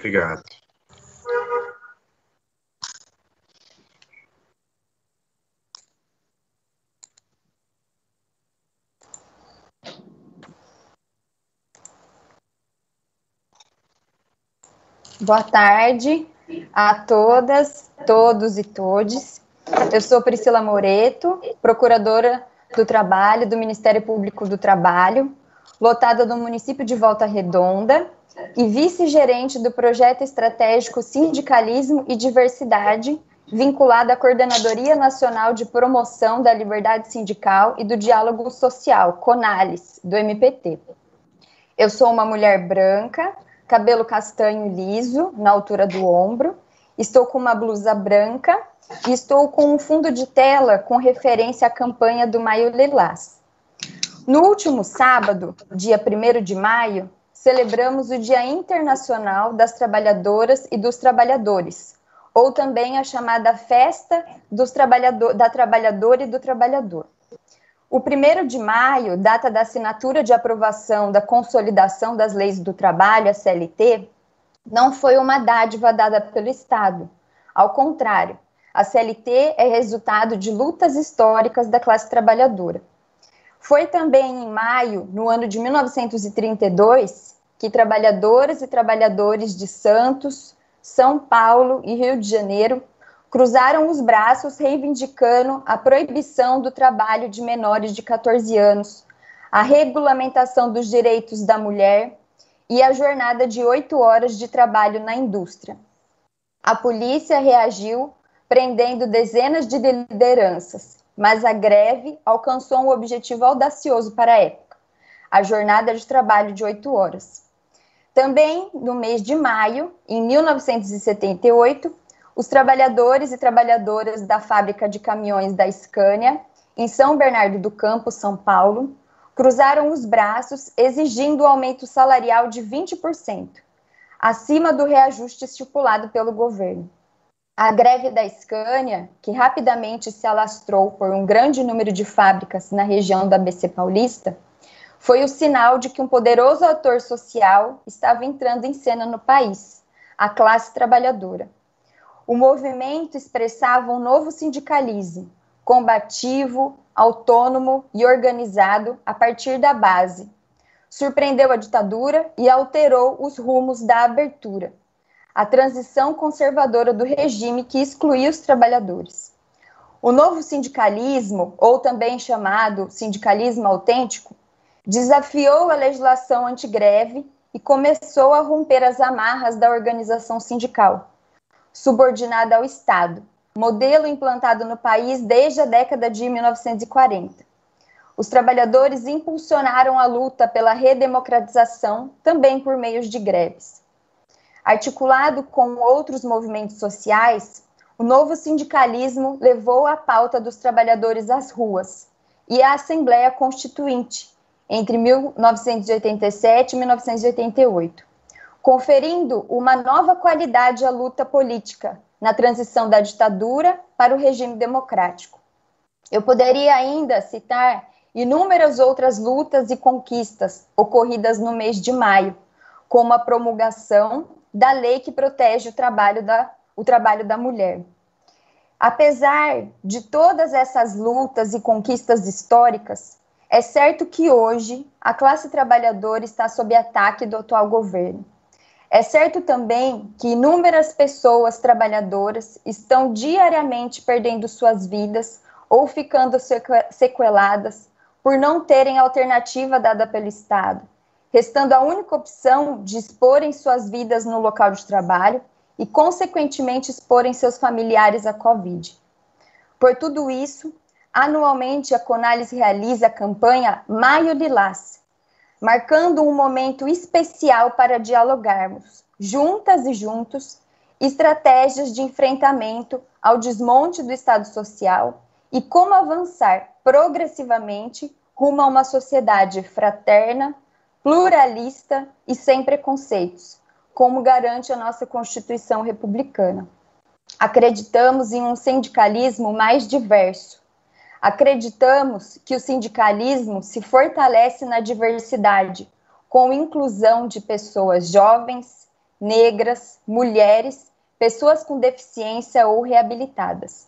Obrigado. Boa tarde a todas, todos e todes. Eu sou Priscila Moreto, procuradora do Trabalho do Ministério Público do Trabalho, lotada do município de Volta Redonda e vice-gerente do projeto estratégico Sindicalismo e Diversidade, vinculada à Coordenadoria Nacional de Promoção da Liberdade Sindical e do Diálogo Social, CONALES, do MPT. Eu sou uma mulher branca, cabelo castanho liso, na altura do ombro, estou com uma blusa branca e estou com um fundo de tela com referência à campanha do Maio Lilás. No último sábado, dia 1º de maio, celebramos o Dia Internacional das Trabalhadoras e dos Trabalhadores, ou também a chamada Festa da Trabalhadora e do Trabalhador. O 1º de maio, data da assinatura de aprovação da Consolidação das Leis do Trabalho, a CLT, não foi uma dádiva dada pelo Estado. Ao contrário, a CLT é resultado de lutas históricas da classe trabalhadora. Foi também em maio, no ano de 1932, que trabalhadoras e trabalhadores de Santos, São Paulo e Rio de Janeiro cruzaram os braços reivindicando a proibição do trabalho de menores de 14 anos, a regulamentação dos direitos da mulher e a jornada de 8 horas de trabalho na indústria. A polícia reagiu, prendendo dezenas de lideranças, mas a greve alcançou um objetivo audacioso para a época, a jornada de trabalho de 8 horas. Também, no mês de maio, em 1978, os trabalhadores e trabalhadoras da fábrica de caminhões da Scania, em São Bernardo do Campo, São Paulo, cruzaram os braços exigindo o aumento salarial de 20%, acima do reajuste estipulado pelo governo. A greve da Scania, que rapidamente se alastrou por um grande número de fábricas na região do ABC Paulista, foi o sinal de que um poderoso ator social estava entrando em cena no país, a classe trabalhadora. O movimento expressava um novo sindicalismo, combativo, autônomo e organizado a partir da base. Surpreendeu a ditadura e alterou os rumos da abertura, a transição conservadora do regime que excluía os trabalhadores. O novo sindicalismo, ou também chamado sindicalismo autêntico, desafiou a legislação antigreve e começou a romper as amarras da organização sindical, subordinada ao Estado, modelo implantado no país desde a década de 1940. Os trabalhadores impulsionaram a luta pela redemocratização, também por meios de greves. Articulado com outros movimentos sociais, o novo sindicalismo levou a pauta dos trabalhadores às ruas e à Assembleia Constituinte, entre 1987 e 1988, conferindo uma nova qualidade à luta política na transição da ditadura para o regime democrático. Eu poderia ainda citar inúmeras outras lutas e conquistas ocorridas no mês de maio, como a promulgação da lei que protege o trabalho da mulher. Apesar de todas essas lutas e conquistas históricas, é certo que hoje a classe trabalhadora está sob ataque do atual governo. É certo também que inúmeras pessoas trabalhadoras estão diariamente perdendo suas vidas ou ficando sequeladas por não terem alternativa dada pelo Estado, restando a única opção de exporem suas vidas no local de trabalho e, consequentemente, exporem seus familiares à Covid. Por tudo isso, anualmente a CONALES realiza a campanha Maio Lilás, marcando um momento especial para dialogarmos, juntas e juntos, estratégias de enfrentamento ao desmonte do Estado Social e como avançar progressivamente rumo a uma sociedade fraterna, pluralista e sem preconceitos, como garante a nossa Constituição republicana. Acreditamos em um sindicalismo mais diverso. Acreditamos que o sindicalismo se fortalece na diversidade, com inclusão de pessoas jovens, negras, mulheres, pessoas com deficiência ou reabilitadas.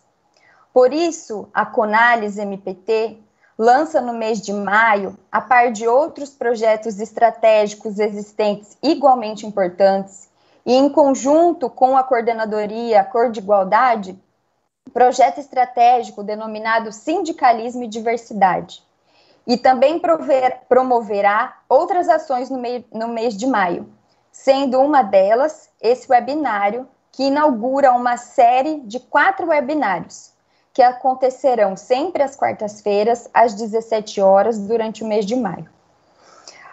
Por isso, a Conales MPT lança no mês de maio, a par de outros projetos estratégicos existentes igualmente importantes, e em conjunto com a Coordenadoria Cor de Igualdade, projeto estratégico denominado Sindicalismo e Diversidade. E também promoverá outras ações no mês de maio, sendo uma delas esse webinário, que inaugura uma série de 4 webinários, que acontecerão sempre às quartas-feiras, às 17 horas, durante o mês de maio.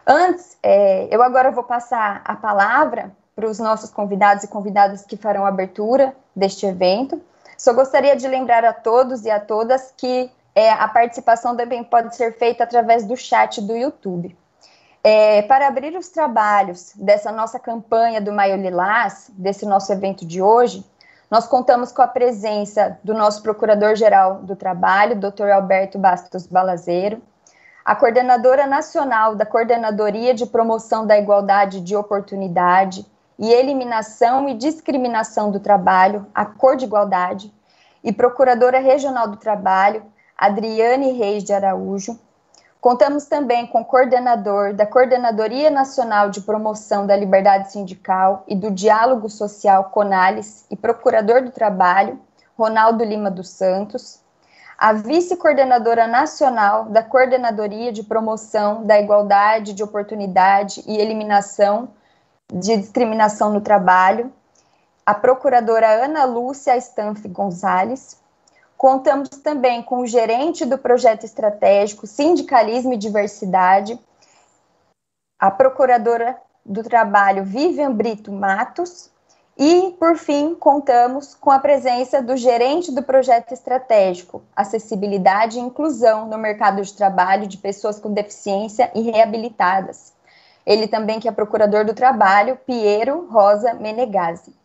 Antes, eu agora vou passar a palavra para os nossos convidados e convidadas que farão a abertura deste evento. Só gostaria de lembrar a todos e a todas que a participação também pode ser feita através do chat do YouTube. Para abrir os trabalhos dessa nossa campanha do Maio Lilás, desse nosso evento de hoje, nós contamos com a presença do nosso Procurador-Geral do Trabalho, Dr. Alberto Bastos Balazeiro, a Coordenadora Nacional da Coordenadoria de Promoção da Igualdade de Oportunidade e Eliminação e Discriminação do Trabalho, a Cor de Igualdade, e Procuradora Regional do Trabalho, Adriane Reis de Araújo. Contamos também com o coordenador da Coordenadoria Nacional de Promoção da Liberdade Sindical e do Diálogo Social, Conales, e Procurador do Trabalho, Ronaldo Lima dos Santos, a Vice-Coordenadora Nacional da Coordenadoria de Promoção da Igualdade de Oportunidade e Eliminação de Discriminação no Trabalho, a Procuradora Ana Lúcia Stanfi Gonzalez. Contamos também com o gerente do projeto estratégico Sindicalismo e Diversidade, a Procuradora do Trabalho Vivian Brito Matos, e, por fim, contamos com a presença do gerente do projeto estratégico Acessibilidade e Inclusão no Mercado de Trabalho de Pessoas com Deficiência e Reabilitadas. Ele também que é Procurador do Trabalho, Piero Rosa Menegazzi.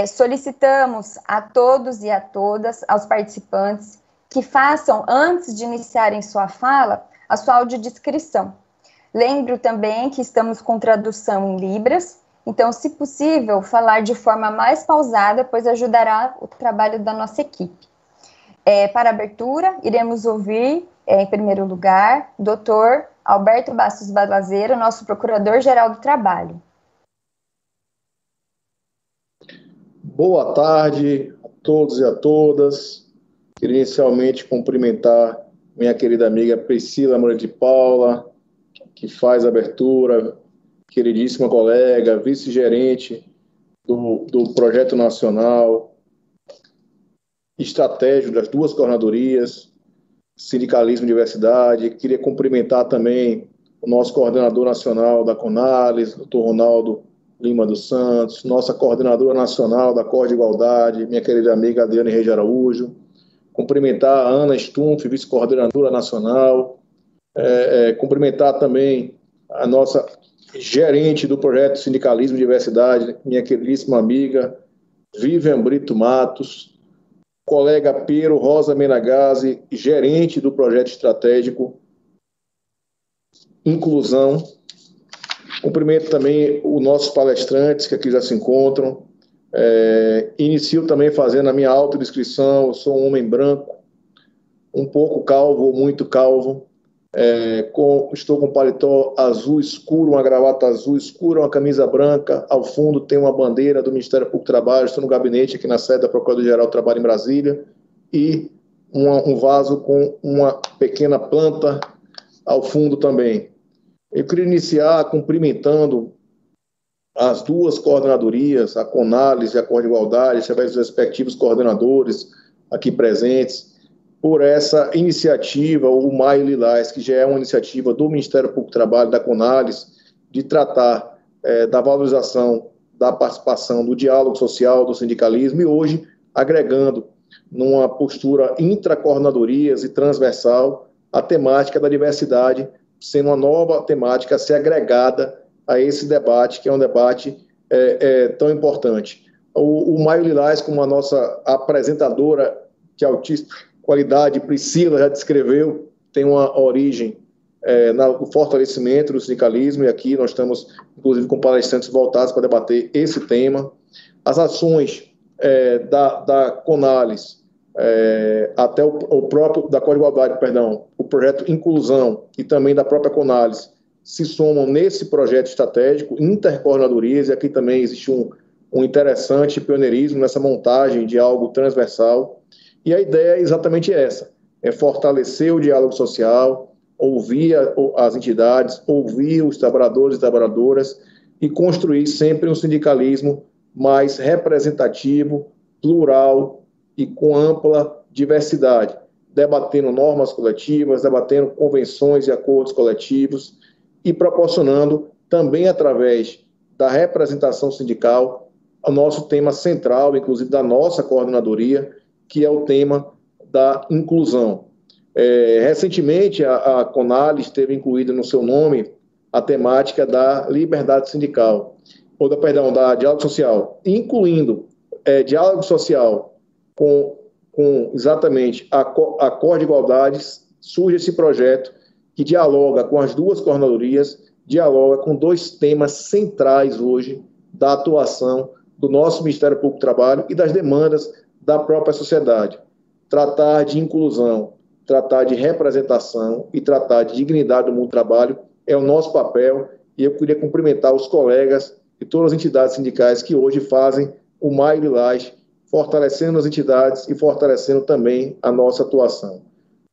Solicitamos a todos e a todas, aos participantes, que façam, antes de iniciarem sua fala, a sua audiodescrição. Lembro também que estamos com tradução em Libras, então, se possível, falar de forma mais pausada, pois ajudará o trabalho da nossa equipe. Para a abertura, iremos ouvir, em primeiro lugar, Dr. Alberto Bastos Balazeiro, nosso Procurador-Geral do Trabalho. Boa tarde a todos e a todas. Queria inicialmente cumprimentar minha querida amiga Priscila Moura de Paula, que faz a abertura, queridíssima colega, vice-gerente do Projeto Nacional Estratégico das duas coordenadorias, Sindicalismo e Diversidade. Queria cumprimentar também o nosso coordenador nacional da Conales, Dr. Ronaldo Lima dos Santos, nossa coordenadora nacional da Cor de Igualdade, minha querida amiga Adriane Reis de Araújo, cumprimentar a Ana Stumpf, vice-coordenadora nacional, cumprimentar também a nossa gerente do projeto Sindicalismo e Diversidade, minha queridíssima amiga Vivian Brito Matos, colega Piero Rosa Menegazzi, gerente do projeto estratégico Inclusão. Cumprimento também os nossos palestrantes que aqui já se encontram. Inicio também fazendo a minha autodescrição. Eu sou um homem branco, um pouco calvo ou muito calvo. Estou com um paletó azul escuro, uma gravata azul escura, uma camisa branca. Ao fundo tem uma bandeira do Ministério Público do Trabalho. Estou no gabinete aqui na sede da Procuradoria-Geral do Trabalho em Brasília. E um vaso com uma pequena planta ao fundo também. Eu queria iniciar cumprimentando as duas coordenadorias, a Conales e a Cor de Igualdade, através dos respectivos coordenadores aqui presentes, por essa iniciativa, o Maio Lilás, que já é uma iniciativa do Ministério Público do Trabalho, da Conales, de tratar da valorização da participação do diálogo social, do sindicalismo, e hoje agregando numa postura intracoordenadorias e transversal a temática da diversidade, sendo uma nova temática a ser agregada a esse debate, que é um debate tão importante. O Maio Lilás, como a nossa apresentadora de altíssima qualidade, Priscila já descreveu, tem uma origem no fortalecimento do sindicalismo, e aqui nós estamos, inclusive, com palestrantes voltados para debater esse tema. As ações da Conales, até o próprio, da Coigualdade, perdão, o projeto Inclusão e também da própria Conales, se somam nesse projeto estratégico, intercoordenadorias, e aqui também existe um interessante pioneirismo nessa montagem de algo transversal. E a ideia é exatamente essa, é fortalecer o diálogo social, ouvir as entidades, ouvir os trabalhadores e trabalhadoras e construir sempre um sindicalismo mais representativo, plural e com ampla diversidade, debatendo normas coletivas, debatendo convenções e acordos coletivos e proporcionando também através da representação sindical o nosso tema central, inclusive da nossa coordenadoria, que é o tema da inclusão. Recentemente, a Conales teve incluída no seu nome a temática da liberdade sindical, da diálogo social, incluindo diálogo social com exatamente a Cor de Igualdades, surge esse projeto que dialoga com as duas coordenadorias, dialoga com dois temas centrais hoje da atuação do nosso Ministério Público do Trabalho e das demandas da própria sociedade. Tratar de inclusão, tratar de representação e tratar de dignidade do mundo do trabalho é o nosso papel, e eu queria cumprimentar os colegas e todas as entidades sindicais que hoje fazem o Maio Lilás, fortalecendo as entidades e fortalecendo também a nossa atuação.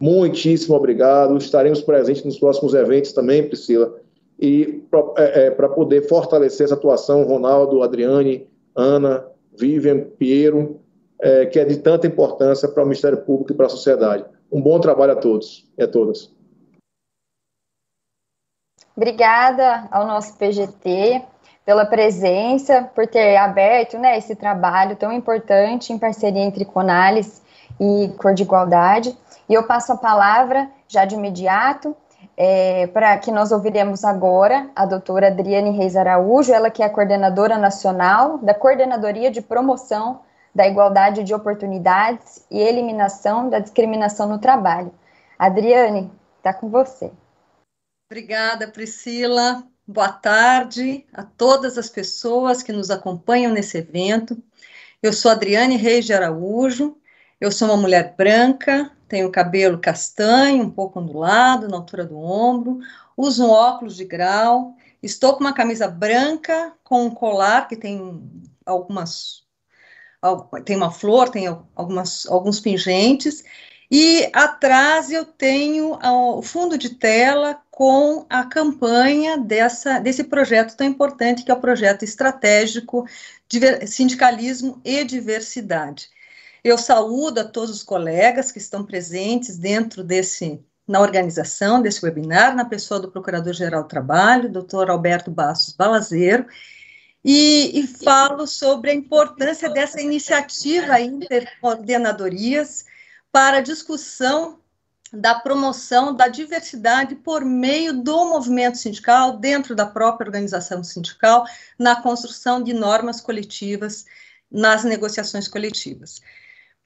Muitíssimo obrigado, estaremos presentes nos próximos eventos também, Priscila, e para poder fortalecer essa atuação, Ronaldo, Adriane, Ana, Vivian, Piero, que é de tanta importância para o Ministério Público e para a sociedade. Um bom trabalho a todos e a todas. Obrigada ao nosso PGT pela presença, por ter aberto, né, esse trabalho tão importante em parceria entre Conales e Cor de Igualdade. E eu passo a palavra, já de imediato, para que nós ouviremos agora a doutora Adriane Reis Araújo, ela que é a coordenadora nacional da Coordenadoria de Promoção da Igualdade de Oportunidades e Eliminação da Discriminação no Trabalho. Adriane, está com você. Obrigada, Priscila. Boa tarde a todas as pessoas que nos acompanham nesse evento. Eu sou Adriane Reis de Araújo, eu sou uma mulher branca, tenho cabelo castanho, um pouco ondulado, na altura do ombro, uso um óculos de grau, estou com uma camisa branca com um colar que tem tem uma flor, tem alguns pingentes, e atrás eu tenho o fundo de tela com a campanha desse projeto tão importante, que é o projeto estratégico de sindicalismo e diversidade. Eu saúdo a todos os colegas que estão presentes na organização desse webinar, na pessoa do Procurador-Geral do Trabalho, Dr. Alberto Bastos Balazeiro, e falo sobre a importância dessa iniciativa intercoordenadorias para a discussão da promoção da diversidade por meio do movimento sindical, dentro da própria organização sindical, na construção de normas coletivas, nas negociações coletivas.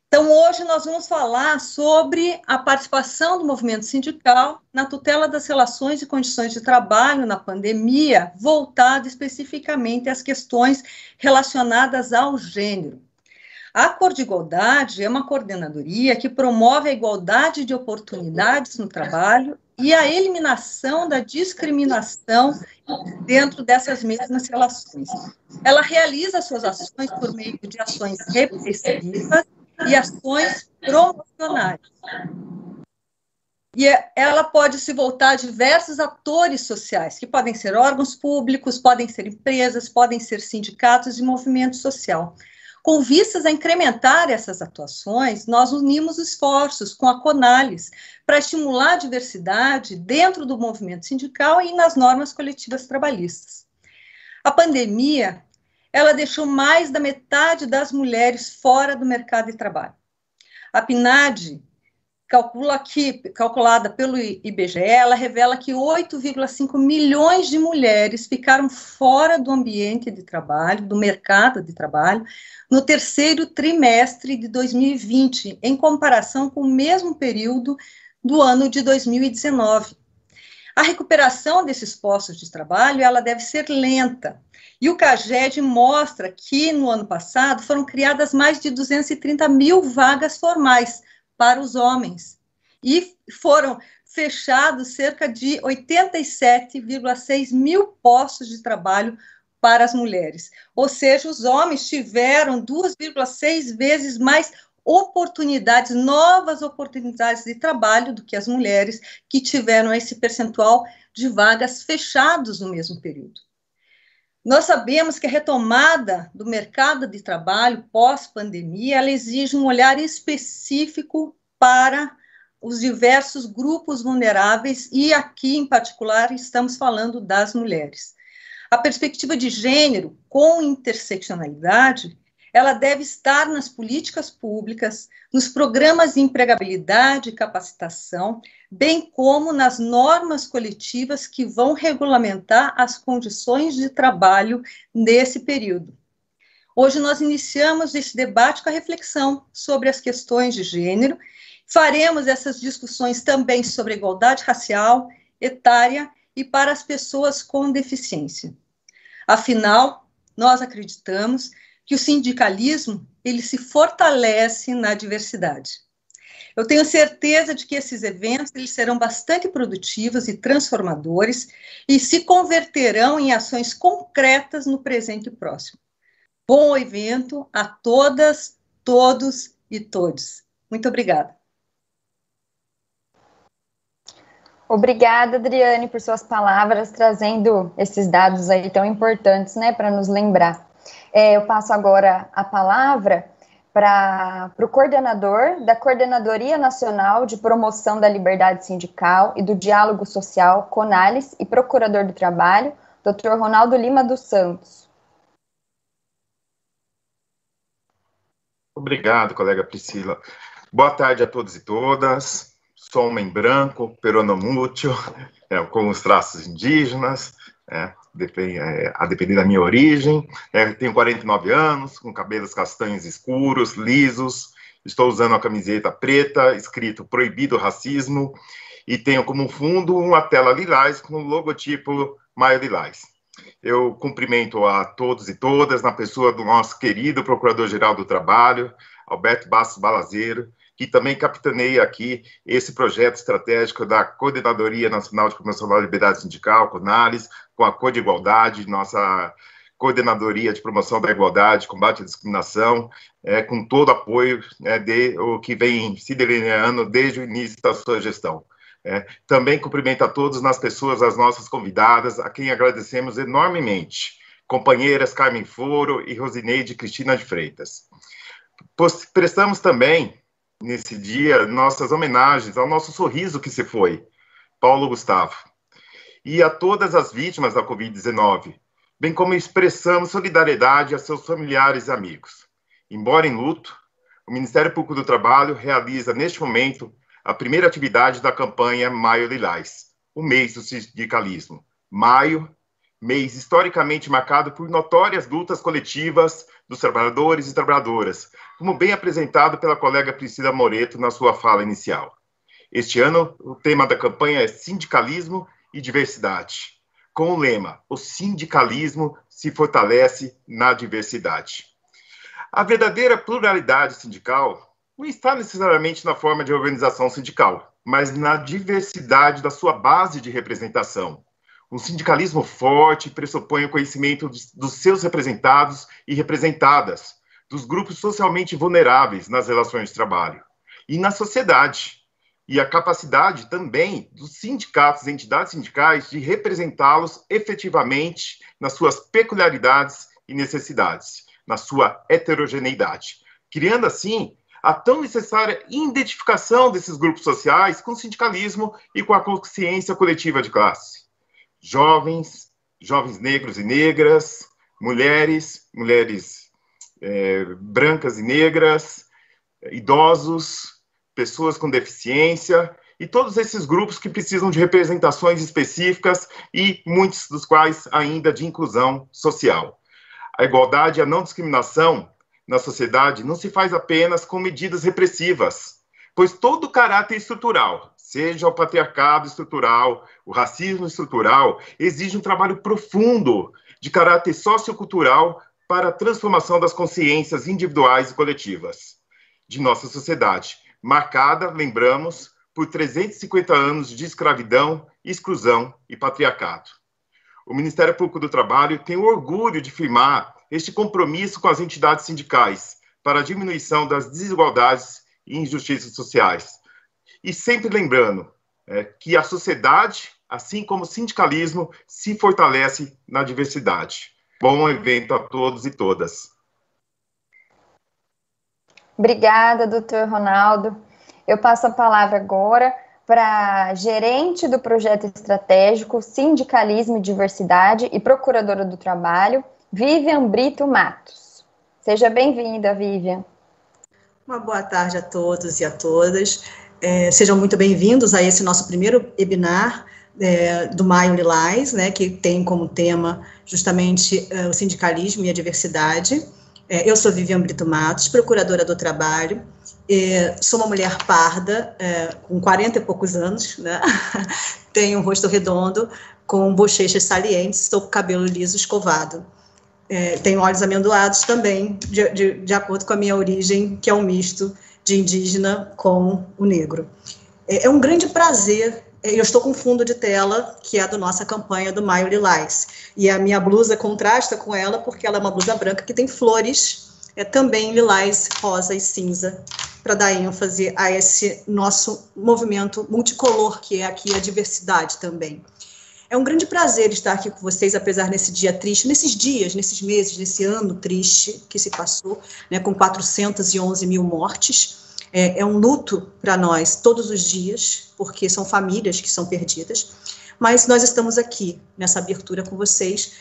Então, hoje nós vamos falar sobre a participação do movimento sindical na tutela das relações e condições de trabalho na pandemia, voltado especificamente às questões relacionadas ao gênero. A Cor de Igualdade é uma coordenadoria que promove a igualdade de oportunidades no trabalho e a eliminação da discriminação dentro dessas mesmas relações. Ela realiza suas ações por meio de ações repressivas e ações promocionais. E ela pode se voltar a diversos atores sociais, que podem ser órgãos públicos, podem ser empresas, podem ser sindicatos e movimento social. Com vistas a incrementar essas atuações, nós unimos esforços com a Conales para estimular a diversidade dentro do movimento sindical e nas normas coletivas trabalhistas. A pandemia, ela deixou mais da metade das mulheres fora do mercado de trabalho. A PNAD, calculada pelo IBGE, ela revela que 8,5 milhões de mulheres ficaram fora do ambiente de trabalho, do mercado de trabalho, no terceiro trimestre de 2020, em comparação com o mesmo período do ano de 2019. A recuperação desses postos de trabalho, ela deve ser lenta. E o CAGED mostra que, no ano passado, foram criadas mais de 230 mil vagas formais para os homens. E foram fechados cerca de 87,6 mil postos de trabalho para as mulheres. Ou seja, os homens tiveram 2,6 vezes mais oportunidades, novas oportunidades de trabalho do que as mulheres, que tiveram esse percentual de vagas fechados no mesmo período. Nós sabemos que a retomada do mercado de trabalho pós-pandemia, ela exige um olhar específico para os diversos grupos vulneráveis e aqui, em particular, estamos falando das mulheres. A perspectiva de gênero com interseccionalidade, ela deve estar nas políticas públicas, nos programas de empregabilidade e capacitação, bem como nas normas coletivas que vão regulamentar as condições de trabalho nesse período. Hoje nós iniciamos esse debate com a reflexão sobre as questões de gênero. Faremos essas discussões também sobre igualdade racial, etária e para as pessoas com deficiência. Afinal, nós acreditamos que o sindicalismo, ele se fortalece na diversidade. Eu tenho certeza de que esses eventos eles serão bastante produtivos e transformadores e se converterão em ações concretas no presente e próximo. Bom evento a todas, todos e todes. Muito obrigada. Obrigada, Adriane, por suas palavras, trazendo esses dados aí tão importantes, né, para nos lembrar. Eu passo agora a palavra para o coordenador da Coordenadoria Nacional de Promoção da Liberdade Sindical e do Diálogo Social, CONALES, e Procurador do Trabalho, Dr. Ronaldo Lima dos Santos. Obrigado, colega Priscila. Boa tarde a todos e todas. Sou homem branco, peronomútil, com os traços indígenas, a depender da minha origem. Tenho 49 anos, com cabelos castanhos escuros, lisos. Estou usando uma camiseta preta, escrito Proibido Racismo, e tenho como fundo uma tela lilás com o logotipo Maio Lilás. Eu cumprimento a todos e todas na pessoa do nosso querido Procurador-Geral do Trabalho, Alberto Bastos Balazeiro, que também capitaneia aqui esse projeto estratégico da Coordenadoria Nacional de Promoção da Liberdade Sindical, CONALES, com a Cor de Igualdade, nossa Coordenadoria de Promoção da Igualdade, Combate à Discriminação, com todo apoio de o que vem se delineando desde o início da sua gestão. Também cumprimento a todos nas pessoas, as nossas convidadas, a quem agradecemos enormemente, companheiras Carmen Foro e Rosineide Cristina de Freitas. Prestamos também, nesse dia, nossas homenagens ao nosso sorriso que se foi, Paulo Gustavo, e a todas as vítimas da Covid-19, bem como expressamos solidariedade a seus familiares e amigos. Embora em luto, o Ministério Público do Trabalho realiza, neste momento, a primeira atividade da campanha Maio Lilás, o mês do sindicalismo. Maio, mês historicamente marcado por notórias lutas coletivas dos trabalhadores e trabalhadoras, como bem apresentado pela colega Priscila Moreto na sua fala inicial. Este ano, o tema da campanha é Sindicalismo e Diversidade, com o lema: o sindicalismo se fortalece na diversidade. A verdadeira pluralidade sindical não está necessariamente na forma de organização sindical, mas na diversidade da sua base de representação. Um sindicalismo forte pressupõe o conhecimento dos seus representados e representadas, dos grupos socialmente vulneráveis nas relações de trabalho e na sociedade, e a capacidade também dos sindicatos e entidades sindicais de representá-los efetivamente nas suas peculiaridades e necessidades, na sua heterogeneidade, criando assim a tão necessária identificação desses grupos sociais com o sindicalismo e com a consciência coletiva de classe. Jovens negros e negras, mulheres brancas e negras, idosos, pessoas com deficiência, e todos esses grupos que precisam de representações específicas e muitos dos quais ainda de inclusão social. A igualdade e a não discriminação na sociedade não se faz apenas com medidas repressivas, pois todo o caráter estrutural, seja o patriarcado estrutural, o racismo estrutural, exige um trabalho profundo de caráter sociocultural para a transformação das consciências individuais e coletivas de nossa sociedade, marcada, lembramos, por 350 anos de escravidão, exclusão e patriarcado. O Ministério Público do Trabalho tem o orgulho de firmar este compromisso com as entidades sindicais para a diminuição das desigualdades e injustiças sociais. E sempre lembrando que a sociedade, assim como o sindicalismo, se fortalece na diversidade. Bom evento a todos e todas. Obrigada, doutor Ronaldo. Eu passo a palavra agora para a gerente do projeto estratégico Sindicalismo e Diversidade e procuradora do Trabalho, Vivian Brito Matos. Seja bem-vinda, Vivian. Uma boa tarde a todos e a todas. Sejam muito bem-vindos a esse nosso primeiro webinar do Maio Lilás, né, que tem como tema justamente o sindicalismo e a diversidade. Eu sou Vivian Brito Matos, procuradora do Trabalho, sou uma mulher parda, com 40 e poucos anos, né? Tenho um rosto redondo, com bochechas salientes, estou com cabelo liso escovado. Tenho olhos amendoados também, de acordo com a minha origem, que é um misto de indígena com o negro. É um grande prazer. Eu estou com fundo de tela, que é da nossa campanha do Maio Lilás. E a minha blusa contrasta com ela, porque ela é uma blusa branca que tem flores, também lilás, rosa e cinza, para dar ênfase a esse nosso movimento multicolor, que é aqui a diversidade também. É um grande prazer estar aqui com vocês, apesar desse dia triste, nesses dias, nesses meses, nesse ano triste que se passou, né, com 411 mil mortes. É um luto para nós todos os dias, porque são famílias que são perdidas, mas nós estamos aqui nessa abertura com vocês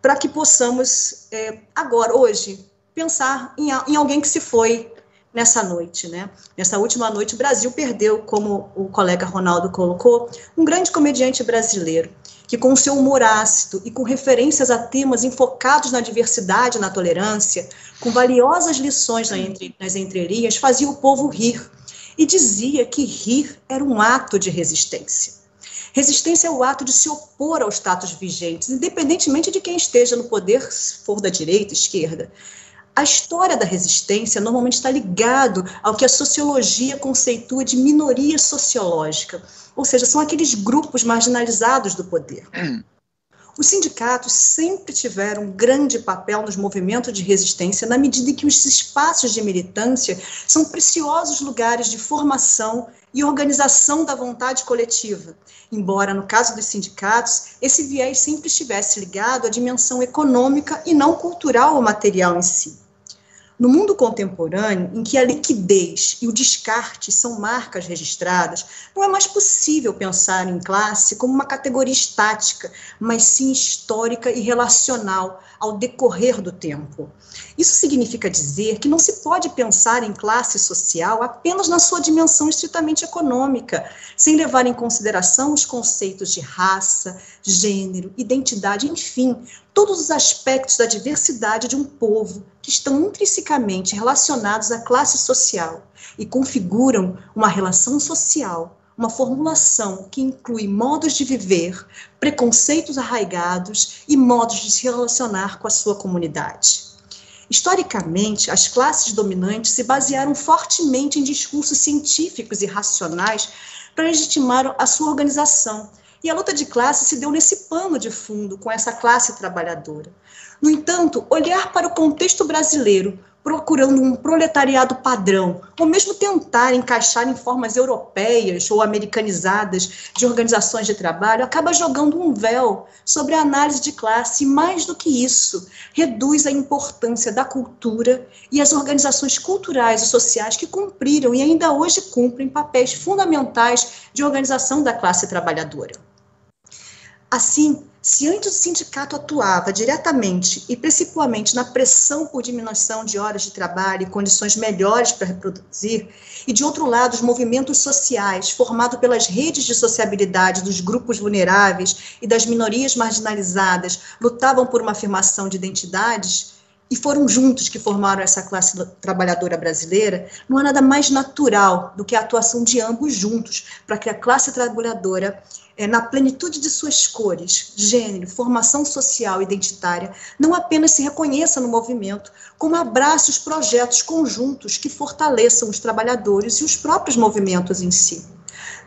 para que possamos agora, hoje, pensar em alguém que se foi nessa noite, né? Nessa última noite, o Brasil perdeu, como o colega Ronaldo colocou, um grande comediante brasileiro, que com seu humor ácido e com referências a temas enfocados na diversidade e na tolerância, com valiosas lições nas entrelinhas, fazia o povo rir e dizia que rir era um ato de resistência. Resistência é o ato de se opor aos status vigentes, independentemente de quem esteja no poder, se for da direita, esquerda. A história da resistência normalmente está ligado ao que a sociologia conceitua de minoria sociológica, ou seja, são aqueles grupos marginalizados do poder. Os sindicatos sempre tiveram um grande papel nos movimentos de resistência, na medida em que os espaços de militância são preciosos lugares de formação e organização da vontade coletiva, embora, no caso dos sindicatos, esse viés sempre estivesse ligado à dimensão econômica e não cultural ou material em si. No mundo contemporâneo, em que a liquidez e o descarte são marcas registradas, não é mais possível pensar em classe como uma categoria estática, mas sim histórica e relacional ao decorrer do tempo. Isso significa dizer que não se pode pensar em classe social apenas na sua dimensão estritamente econômica, sem levar em consideração os conceitos de raça, gênero, identidade, enfim, todos os aspectos da diversidade de um povo que estão intrinsecamente relacionados à classe social e configuram uma relação social, uma formulação que inclui modos de viver, preconceitos arraigados e modos de se relacionar com a sua comunidade. Historicamente, as classes dominantes se basearam fortemente em discursos científicos e racionais para legitimar a sua organização, e a luta de classe se deu nesse pano de fundo com essa classe trabalhadora. No entanto, olhar para o contexto brasileiro, procurando um proletariado padrão, ou mesmo tentar encaixar em formas europeias ou americanizadas de organizações de trabalho, acaba jogando um véu sobre a análise de classe e, mais do que isso, reduz a importância da cultura e as organizações culturais e sociais que cumpriram e ainda hoje cumprem papéis fundamentais de organização da classe trabalhadora. Assim, se antes o sindicato atuava diretamente e principalmente na pressão por diminuição de horas de trabalho e condições melhores para reproduzir, e de outro lado os movimentos sociais formados pelas redes de sociabilidade dos grupos vulneráveis e das minorias marginalizadas lutavam por uma afirmação de identidades, e foram juntos que formaram essa classe trabalhadora brasileira, não há nada mais natural do que a atuação de ambos juntos para que a classe trabalhadora, na plenitude de suas cores, gênero, formação social e identitária, não apenas se reconheça no movimento, como abrace os projetos conjuntos que fortaleçam os trabalhadores e os próprios movimentos em si.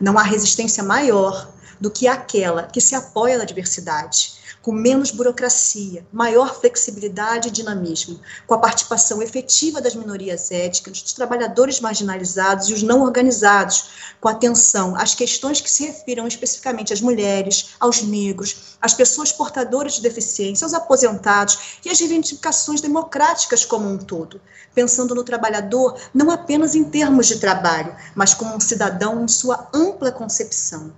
Não há resistência maior do que aquela que se apoia na diversidade, com menos burocracia, maior flexibilidade e dinamismo, com a participação efetiva das minorias étnicas, dos trabalhadores marginalizados e os não organizados, com atenção às questões que se refiram especificamente às mulheres, aos negros, às pessoas portadoras de deficiência, aos aposentados e às reivindicações democráticas como um todo, pensando no trabalhador não apenas em termos de trabalho, mas como um cidadão em sua ampla concepção.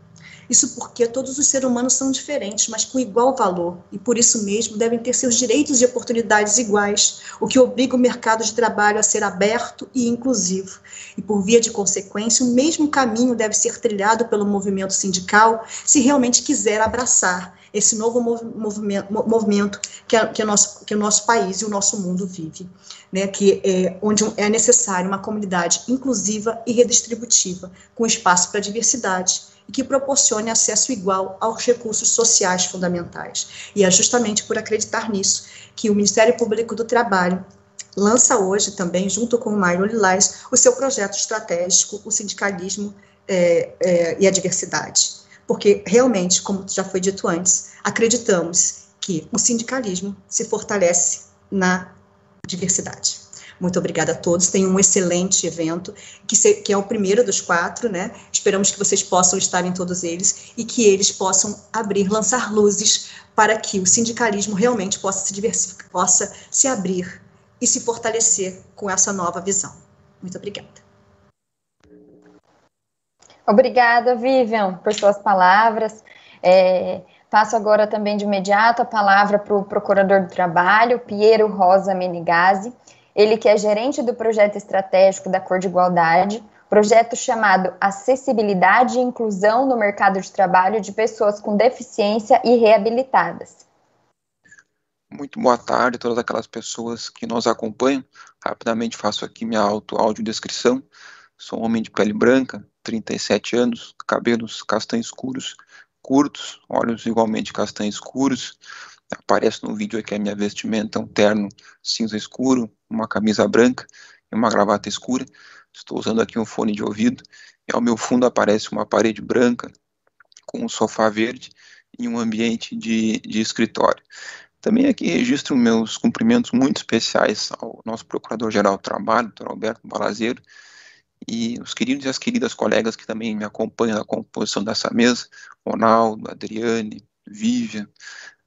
Isso porque todos os seres humanos são diferentes, mas com igual valor, e por isso mesmo devem ter seus direitos e oportunidades iguais, o que obriga o mercado de trabalho a ser aberto e inclusivo. E por via de consequência, o mesmo caminho deve ser trilhado pelo movimento sindical, se realmente quiser abraçar esse novo movimento que o nosso país e o nosso mundo vive, né, onde é necessário uma comunidade inclusiva e redistributiva, com espaço para a diversidade, e que proporcione acesso igual aos recursos sociais fundamentais. E é justamente por acreditar nisso que o Ministério Público do Trabalho lança hoje também, junto com o Maio Lilás, o seu projeto estratégico, o sindicalismo e a diversidade. Porque, realmente, como já foi dito antes, acreditamos que o sindicalismo se fortalece na diversidade. Muito obrigada a todos, tenham um excelente evento, que é o primeiro dos 4, né? Esperamos que vocês possam estar em todos eles e que eles possam lançar luzes para que o sindicalismo realmente possa se diversificar, possa se abrir e se fortalecer com essa nova visão. Muito obrigada. Obrigada, Vivian, por suas palavras. Passo agora também de imediato a palavra para o Procurador do Trabalho, Piero Rosa Menegazzi. Ele que é gerente do projeto estratégico da Cor de Igualdade, projeto chamado Acessibilidade e Inclusão no Mercado de Trabalho de Pessoas com Deficiência e Reabilitadas. Muito boa tarde a todas aquelas pessoas que nos acompanham. Rapidamente faço aqui minha audiodescrição. Sou um homem de pele branca, 37 anos, cabelos castanhos escuros, curtos, olhos igualmente castanhos escuros. Aparece no vídeo aqui a minha vestimenta, um terno cinza escuro, uma camisa branca e uma gravata escura. Estou usando aqui um fone de ouvido e ao meu fundo aparece uma parede branca com um sofá verde e um ambiente de escritório. Também aqui registro meus cumprimentos muito especiais ao nosso Procurador-Geral do Trabalho, Dr. Alberto Balazeiro, e os queridos e as queridas colegas que também me acompanham na composição dessa mesa, Ronaldo, Adriane, Vivian,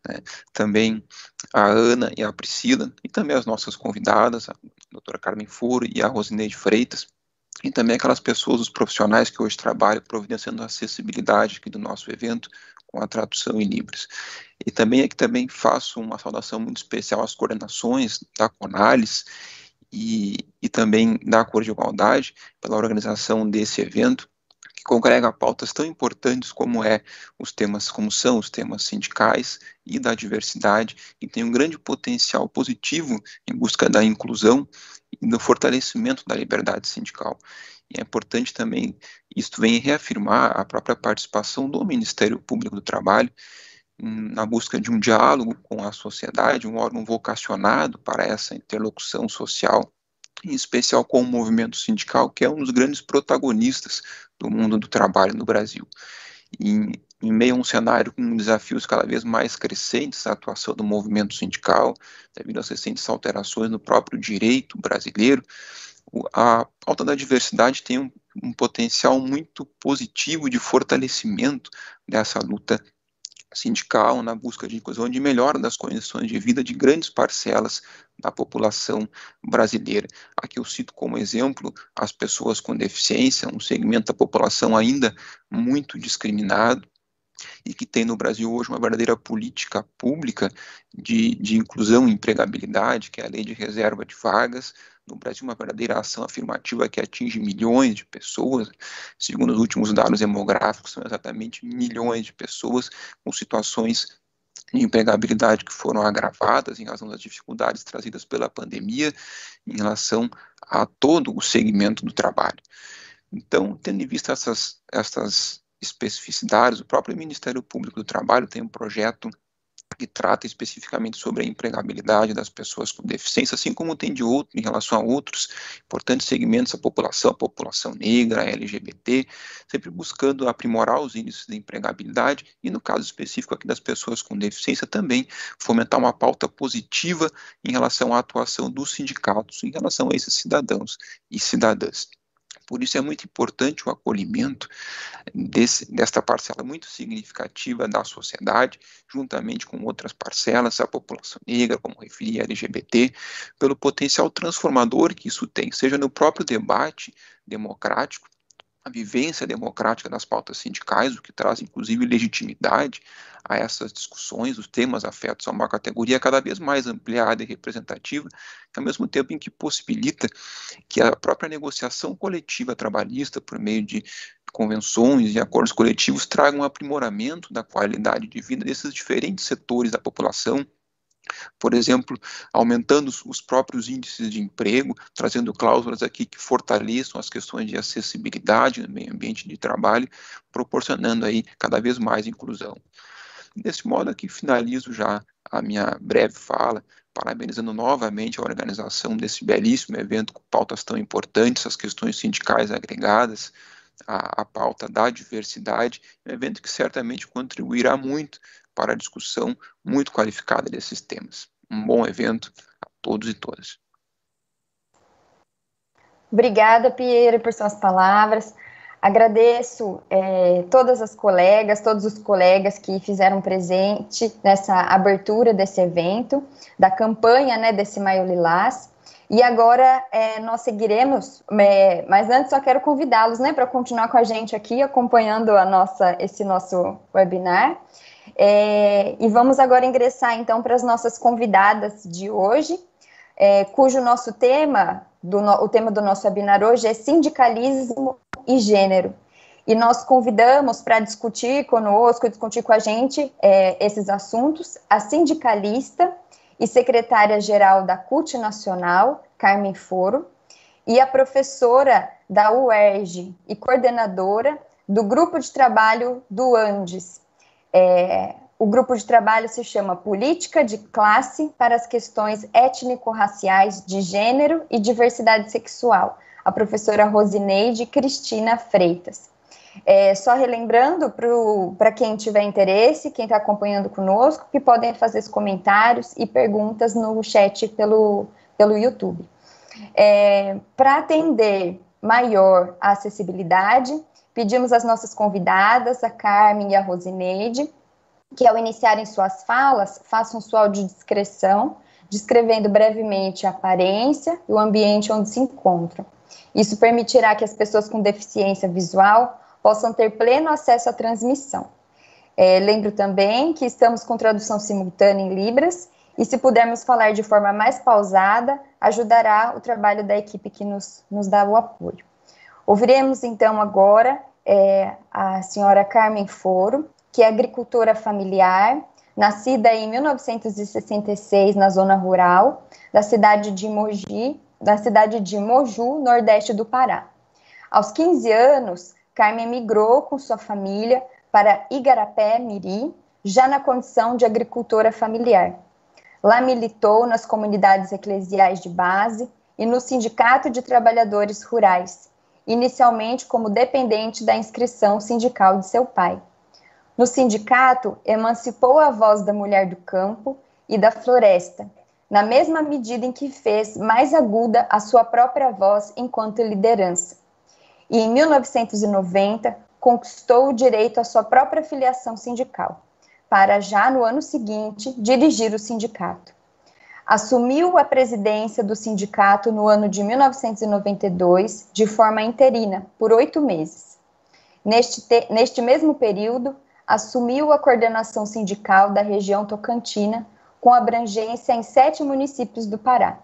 né, também a Ana e a Priscila, e também as nossas convidadas, a doutora Carmen Furo e a Rosineide Freitas, e também aquelas pessoas, os profissionais que hoje trabalham providenciando a acessibilidade aqui do nosso evento com a tradução em Libras. E também aqui também faço uma saudação muito especial às coordenações da CONALES e também da Cor de Igualdade pela organização desse evento, que congrega pautas tão importantes como são os temas sindicais e da diversidade, e tem um grande potencial positivo em busca da inclusão e do fortalecimento da liberdade sindical. E é importante também, isto vem reafirmar a própria participação do Ministério Público do Trabalho na busca de um diálogo com a sociedade, um órgão vocacionado para essa interlocução social, em especial com o movimento sindical, que é um dos grandes protagonistas do mundo do trabalho no Brasil. Em meio a um cenário com desafios cada vez mais crescentes, a atuação do movimento sindical, devido às recentes alterações no próprio direito brasileiro, a pauta da diversidade tem um potencial muito positivo de fortalecimento dessa luta sindical na busca de inclusão, de melhora das condições de vida de grandes parcelas da população brasileira. Aqui eu cito como exemplo as pessoas com deficiência, um segmento da população ainda muito discriminado, e que tem no Brasil hoje uma verdadeira política pública de inclusão e empregabilidade, que é a Lei de Reserva de Vagas. No Brasil, uma verdadeira ação afirmativa que atinge milhões de pessoas. Segundo os últimos dados demográficos, são exatamente milhões de pessoas com situações de empregabilidade que foram agravadas em razão das dificuldades trazidas pela pandemia em relação a todo o segmento do trabalho. Então, tendo em vista essas especificidades, o próprio Ministério Público do Trabalho tem um projeto que trata especificamente sobre a empregabilidade das pessoas com deficiência, assim como tem em relação a outros importantes segmentos, a população negra, a LGBT, sempre buscando aprimorar os índices de empregabilidade e, no caso específico aqui das pessoas com deficiência, também fomentar uma pauta positiva em relação à atuação dos sindicatos, em relação a esses cidadãos e cidadãs. Por isso é muito importante o acolhimento desta parcela muito significativa da sociedade, juntamente com outras parcelas, a população negra, como referi, a LGBT, pelo potencial transformador que isso tem, seja no próprio debate democrático, a vivência democrática das pautas sindicais, o que traz, inclusive, legitimidade a essas discussões, os temas afetos a uma categoria cada vez mais ampliada e representativa, ao mesmo tempo em que possibilita que a própria negociação coletiva trabalhista, por meio de convenções e acordos coletivos, traga um aprimoramento da qualidade de vida desses diferentes setores da população, por exemplo, aumentando os próprios índices de emprego, trazendo cláusulas aqui que fortaleçam as questões de acessibilidade no meio ambiente de trabalho, proporcionando aí cada vez mais inclusão. Desse modo aqui finalizo já a minha breve fala, parabenizando novamente a organização desse belíssimo evento com pautas tão importantes, as questões sindicais agregadas, a pauta da diversidade, um evento que certamente contribuirá muito para a discussão muito qualificada desses temas. Um bom evento a todos e todas. Obrigada, Piero, por suas palavras. Agradeço todas as colegas, todos os colegas que fizeram presente nessa abertura desse evento, da campanha, né, desse Maio Lilás. E agora nós seguiremos, mas antes só quero convidá-los, né, para continuar com a gente aqui, acompanhando esse nosso webinar. E vamos agora ingressar, então, para as nossas convidadas de hoje, cujo nosso tema, o tema do nosso webinar hoje é sindicalismo e gênero. E nós convidamos para discutir conosco, discutir com a gente esses assuntos, a sindicalista e secretária-geral da CUT Nacional, Carmen Foro, e a professora da UERJ e coordenadora do Grupo de Trabalho do Andes. O grupo de trabalho se chama Política de Classe para as Questões Étnico-Raciais de Gênero e Diversidade Sexual, a professora Rosineide Cristina Freitas. Só relembrando para quem tiver interesse, quem está acompanhando conosco, que podem fazer os comentários e perguntas no chat pelo YouTube. Para atender maior a acessibilidade, pedimos às nossas convidadas, a Carmen e a Rosineide, que ao iniciarem suas falas, façam sua audiodescrição, descrevendo brevemente a aparência e o ambiente onde se encontram. Isso permitirá que as pessoas com deficiência visual possam ter pleno acesso à transmissão. Lembro também que estamos com tradução simultânea em Libras, e se pudermos falar de forma mais pausada, ajudará o trabalho da equipe que nos dá o apoio. Ouviremos então agora a senhora Carmen Foro, que é agricultora familiar, nascida em 1966 na zona rural da cidade de Moju, nordeste do Pará. Aos 15 anos, Carmen migrou com sua família para Igarapé, Miri, já na condição de agricultora familiar. Lá militou nas comunidades eclesiais de base e no Sindicato de Trabalhadores Rurais, inicialmente como dependente da inscrição sindical de seu pai. No sindicato, emancipou a voz da mulher do campo e da floresta, na mesma medida em que fez mais aguda a sua própria voz enquanto liderança. E em 1990, conquistou o direito à sua própria filiação sindical, para já no ano seguinte dirigir o sindicato. Assumiu a presidência do sindicato no ano de 1992, de forma interina, por 8 meses. Neste mesmo período, assumiu a coordenação sindical da região Tocantina, com abrangência em 7 municípios do Pará.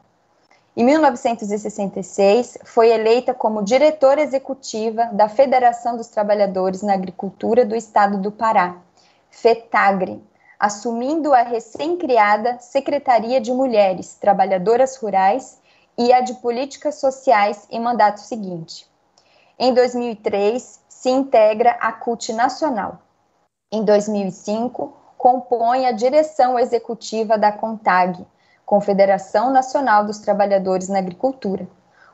Em 1966, foi eleita como diretora executiva da Federação dos Trabalhadores na Agricultura do Estado do Pará, FETAGRE, assumindo a recém-criada Secretaria de Mulheres Trabalhadoras Rurais e a de Políticas Sociais em mandato seguinte. Em 2003, se integra à CUT Nacional. Em 2005, compõe a direção executiva da CONTAG, Confederação Nacional dos Trabalhadores na Agricultura,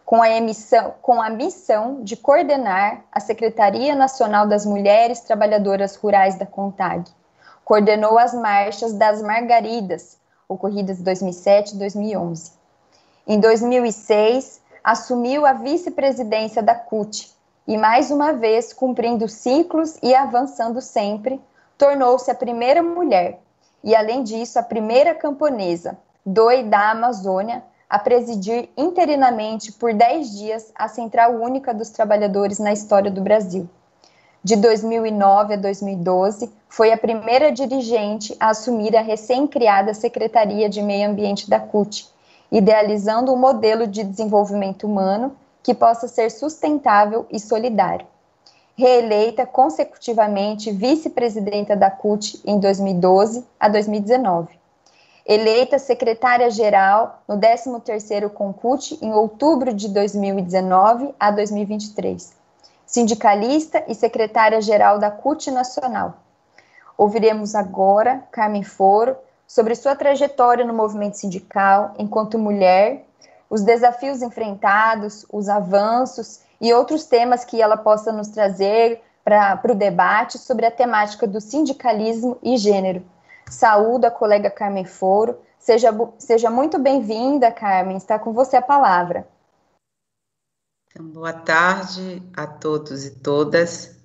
com a missão de coordenar a Secretaria Nacional das Mulheres Trabalhadoras Rurais da CONTAG. Coordenou as marchas das Margaridas, ocorridas em 2007 e 2011. Em 2006, assumiu a vice-presidência da CUT e, mais uma vez, cumprindo ciclos e avançando sempre, tornou-se a primeira mulher e, além disso, a primeira camponesa, DOI da Amazônia, a presidir interinamente por 10 dias a Central Única dos Trabalhadores na história do Brasil. De 2009 a 2012, foi a primeira dirigente a assumir a recém-criada Secretaria de Meio Ambiente da CUT, idealizando um modelo de desenvolvimento humano que possa ser sustentável e solidário. Reeleita consecutivamente vice-presidenta da CUT em 2012 a 2019. Eleita secretária-geral no 13º CONCUT em outubro de 2019 a 2023. Sindicalista e secretária-geral da CUT Nacional. Ouviremos agora Carmen Foro sobre sua trajetória no movimento sindical enquanto mulher, os desafios enfrentados, os avanços e outros temas que ela possa nos trazer para o debate sobre a temática do sindicalismo e gênero. Saúdo a colega Carmen Foro. Seja muito bem-vinda, Carmen. Está com você a palavra. Então, boa tarde a todos e todas.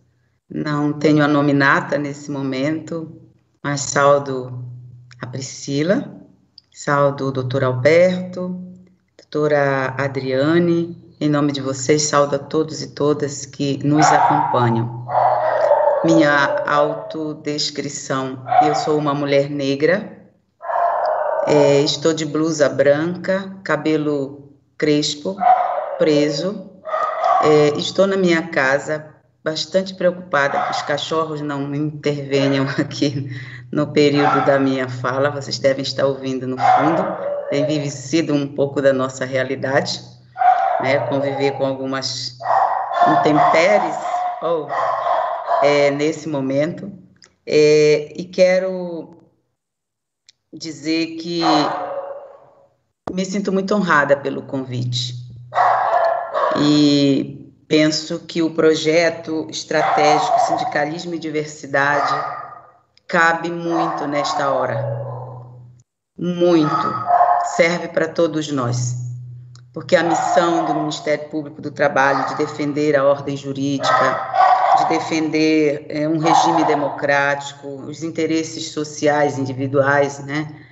Não tenho a nominata nesse momento, mas saúdo a Priscila, saúdo o doutor Alberto, doutora Adriane. Em nome de vocês, saúdo a todos e todas que nos acompanham. Minha autodescrição: eu sou uma mulher negra, estou de blusa branca, cabelo crespo, preso, estou na minha casa, bastante preocupada que os cachorros não intervenham aqui no período da minha fala. Vocês devem estar ouvindo no fundo, tem vivido um pouco da nossa realidade, né? Conviver com algumas intempéries, nesse momento, e quero dizer que me sinto muito honrada pelo convite e penso que o projeto estratégico Sindicalismo e Diversidade cabe muito nesta hora, muito, serve para todos nós, porque a missão do Ministério Público do Trabalho de defender a ordem jurídica, de defender um regime democrático, os interesses sociais individuais, né?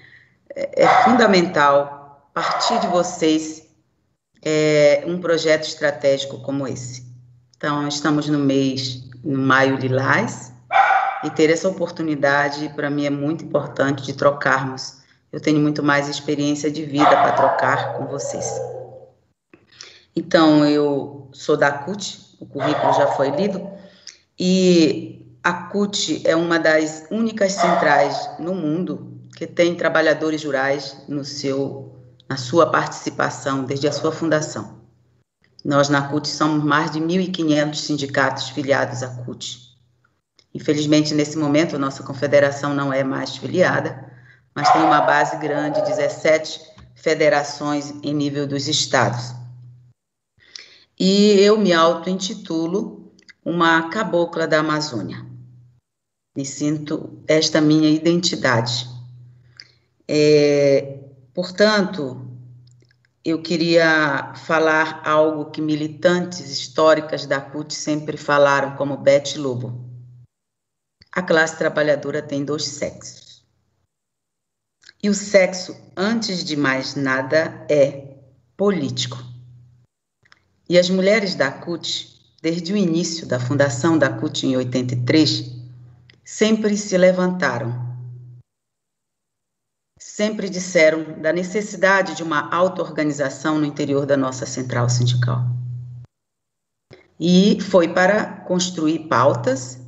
É fundamental partir de vocês um projeto estratégico como esse. Então, estamos no Maio Lilás, e ter essa oportunidade, para mim, é muito importante de trocarmos. Eu tenho muito mais experiência de vida para trocar com vocês. Então, eu sou da CUT, o currículo já foi lido, e a CUT é uma das únicas centrais no mundo que tem trabalhadores rurais na sua participação desde a sua fundação. Nós, na CUT, somos mais de 1.500 sindicatos filiados à CUT. Infelizmente, nesse momento, a nossa confederação não é mais filiada, mas tem uma base grande, 17 federações em nível dos estados. E eu me auto-intitulo uma cabocla da Amazônia. Me sinto esta minha identidade. Portanto, eu queria falar algo que militantes históricas da CUT sempre falaram, como Beth Lobo. A classe trabalhadora tem 2 sexos. E o sexo, antes de mais nada, é político. E as mulheres da CUT, desde o início da fundação da CUT em 83, sempre se levantaram. Sempre disseram da necessidade de uma auto-organização no interior da nossa central sindical. E foi para construir pautas,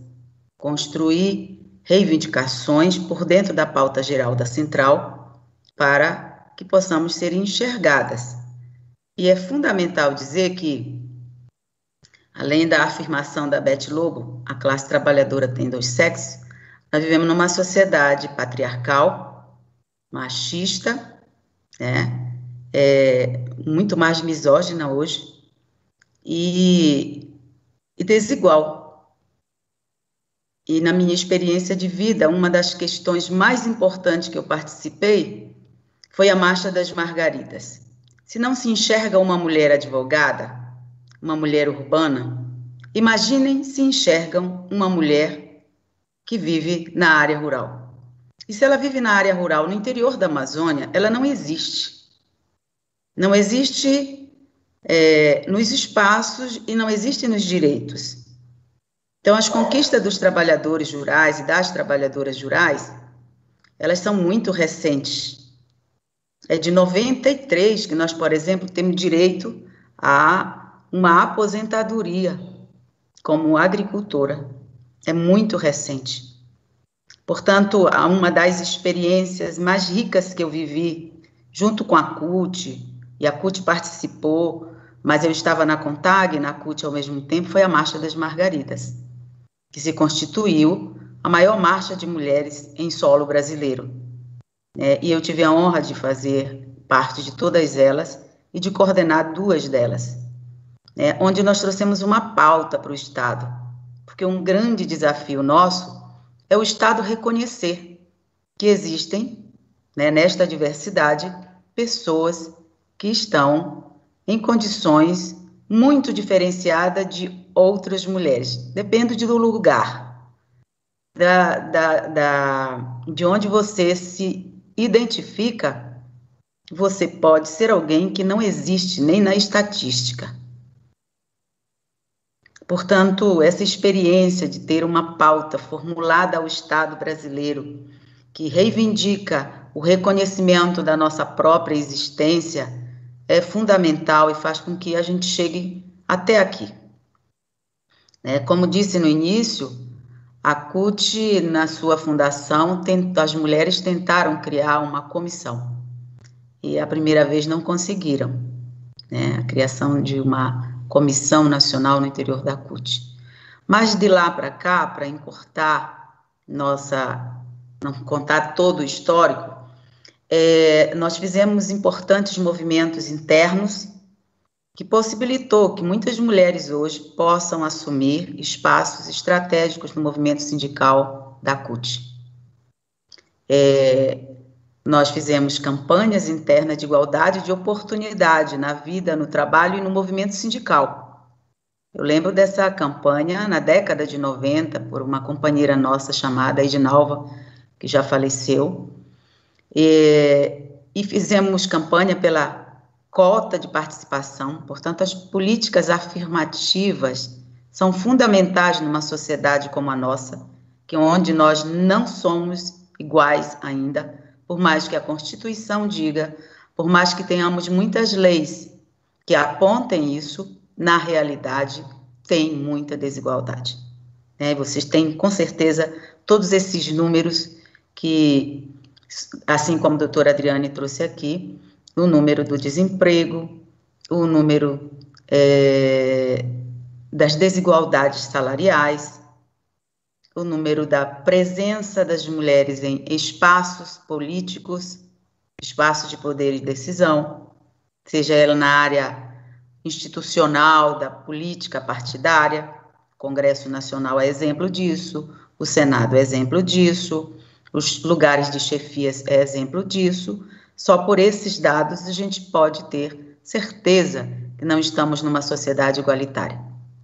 construir reivindicações por dentro da pauta geral da Central para que possamos ser enxergadas. E é fundamental dizer que, além da afirmação da Beth Lobo, a classe trabalhadora tem 2 sexos, nós vivemos numa sociedade patriarcal, machista, né? Muito mais misógina hoje e desigual. E na minha experiência de vida, uma das questões mais importantes que eu participei foi a Marcha das Margaridas. Se não se enxerga uma mulher advogada, uma mulher urbana, imaginem se enxergam uma mulher que vive na área rural. E se ela vive na área rural, no interior da Amazônia, ela não existe. Não existe nos espaços e não existe nos direitos. Então, as conquistas dos trabalhadores rurais e das trabalhadoras rurais, elas são muito recentes. É de 93 que nós, por exemplo, temos direito a uma aposentadoria como agricultora. É muito recente. Portanto, uma das experiências mais ricas que eu vivi, junto com a CUT, e a CUT participou, mas eu estava na CONTAG e na CUT ao mesmo tempo, foi a Marcha das Margaridas, que se constituiu a maior marcha de mulheres em solo brasileiro. E eu tive a honra de fazer parte de todas elas e de coordenar 2 delas, onde nós trouxemos uma pauta para o Estado, porque um grande desafio nosso é o Estado reconhecer que existem, nesta diversidade, pessoas que estão em condições muito diferenciadas de outras mulheres. Depende do lugar, de onde você se identifica, você pode ser alguém que não existe nem na estatística. Portanto, essa experiência de ter uma pauta formulada ao Estado brasileiro que reivindica o reconhecimento da nossa própria existência é fundamental e faz com que a gente chegue até aqui. Como disse no início, a CUT, na sua fundação, as mulheres tentaram criar uma comissão e a primeira vez não conseguiram, a criação de uma comissão nacional no interior da CUT. Mas de lá para cá, para encurtar não contar todo o histórico, nós fizemos importantes movimentos internos que possibilitou que muitas mulheres hoje possam assumir espaços estratégicos no movimento sindical da CUT. Nós fizemos campanhas internas de igualdade de oportunidade na vida, no trabalho e no movimento sindical. Eu lembro dessa campanha na década de 90, por uma companheira nossa chamada Edinalva, que já faleceu, e fizemos campanha pela cota de participação. Portanto, as políticas afirmativas são fundamentais numa sociedade como a nossa, onde nós não somos iguais ainda, por mais que a Constituição diga, por mais que tenhamos muitas leis que apontem isso, na realidade tem muita desigualdade. Vocês têm, com certeza, todos esses números que, assim como a doutora Adriane trouxe aqui, o número do desemprego, o número das desigualdades salariais, o número da presença das mulheres em espaços políticos, espaços de poder e decisão, seja ela na área institucional, da política partidária. O Congresso Nacional é exemplo disso, o Senado é exemplo disso, os lugares de chefias é exemplo disso. Só por esses dados a gente pode ter certeza que não estamos numa sociedade igualitária.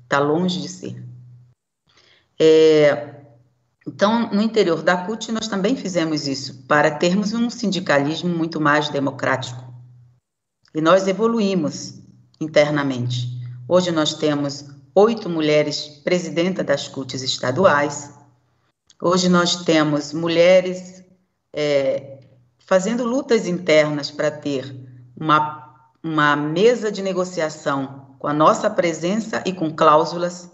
Está longe de ser. Então, no interior da CUT, nós também fizemos isso, para termos um sindicalismo muito mais democrático. E nós evoluímos internamente. Hoje nós temos 8 mulheres presidentas das CUTs estaduais. Hoje nós temos mulheres fazendo lutas internas para ter uma mesa de negociação com a nossa presença e com cláusulas.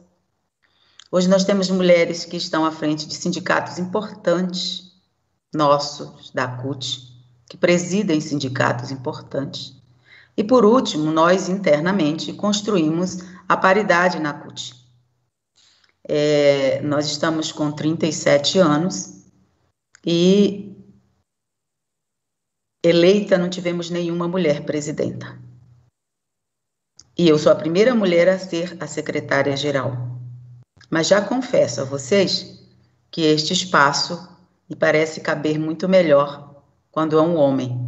Hoje nós temos mulheres que estão à frente de sindicatos importantes, nossos, da CUT, que presidem sindicatos importantes. E, por último, nós internamente construímos a paridade na CUT. Nós estamos com 37 anos e eleita não tivemos nenhuma mulher presidenta. E eu sou a primeira mulher a ser a secretária-geral. Mas já confesso a vocês que este espaço me parece caber muito melhor quando é um homem,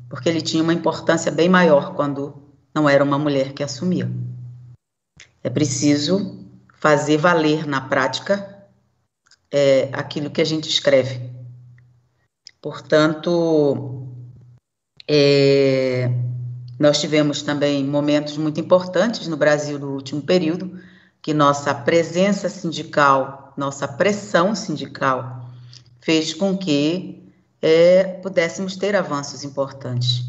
porque ele tinha uma importância bem maior quando não era uma mulher que assumia. É preciso fazer valer na prática aquilo que a gente escreve. Portanto, nós tivemos também momentos muito importantes no Brasil no último período, que nossa presença sindical, nossa pressão sindical, fez com que pudéssemos ter avanços importantes.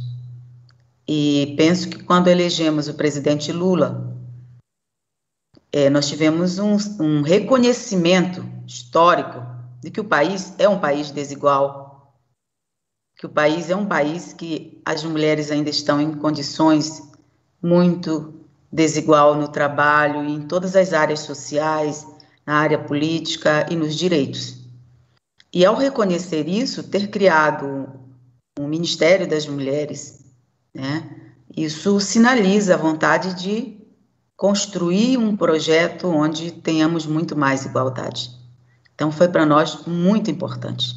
E penso que quando elegemos o presidente Lula, nós tivemos um reconhecimento histórico de que o país é um país desigual, que o país é um país que as mulheres ainda estão em condições muito desigual no trabalho, em todas as áreas sociais, na área política e nos direitos. E ao reconhecer isso, ter criado um Ministério das Mulheres, né, isso sinaliza a vontade de construir um projeto onde tenhamos muito mais igualdade. Então, foi para nós muito importante.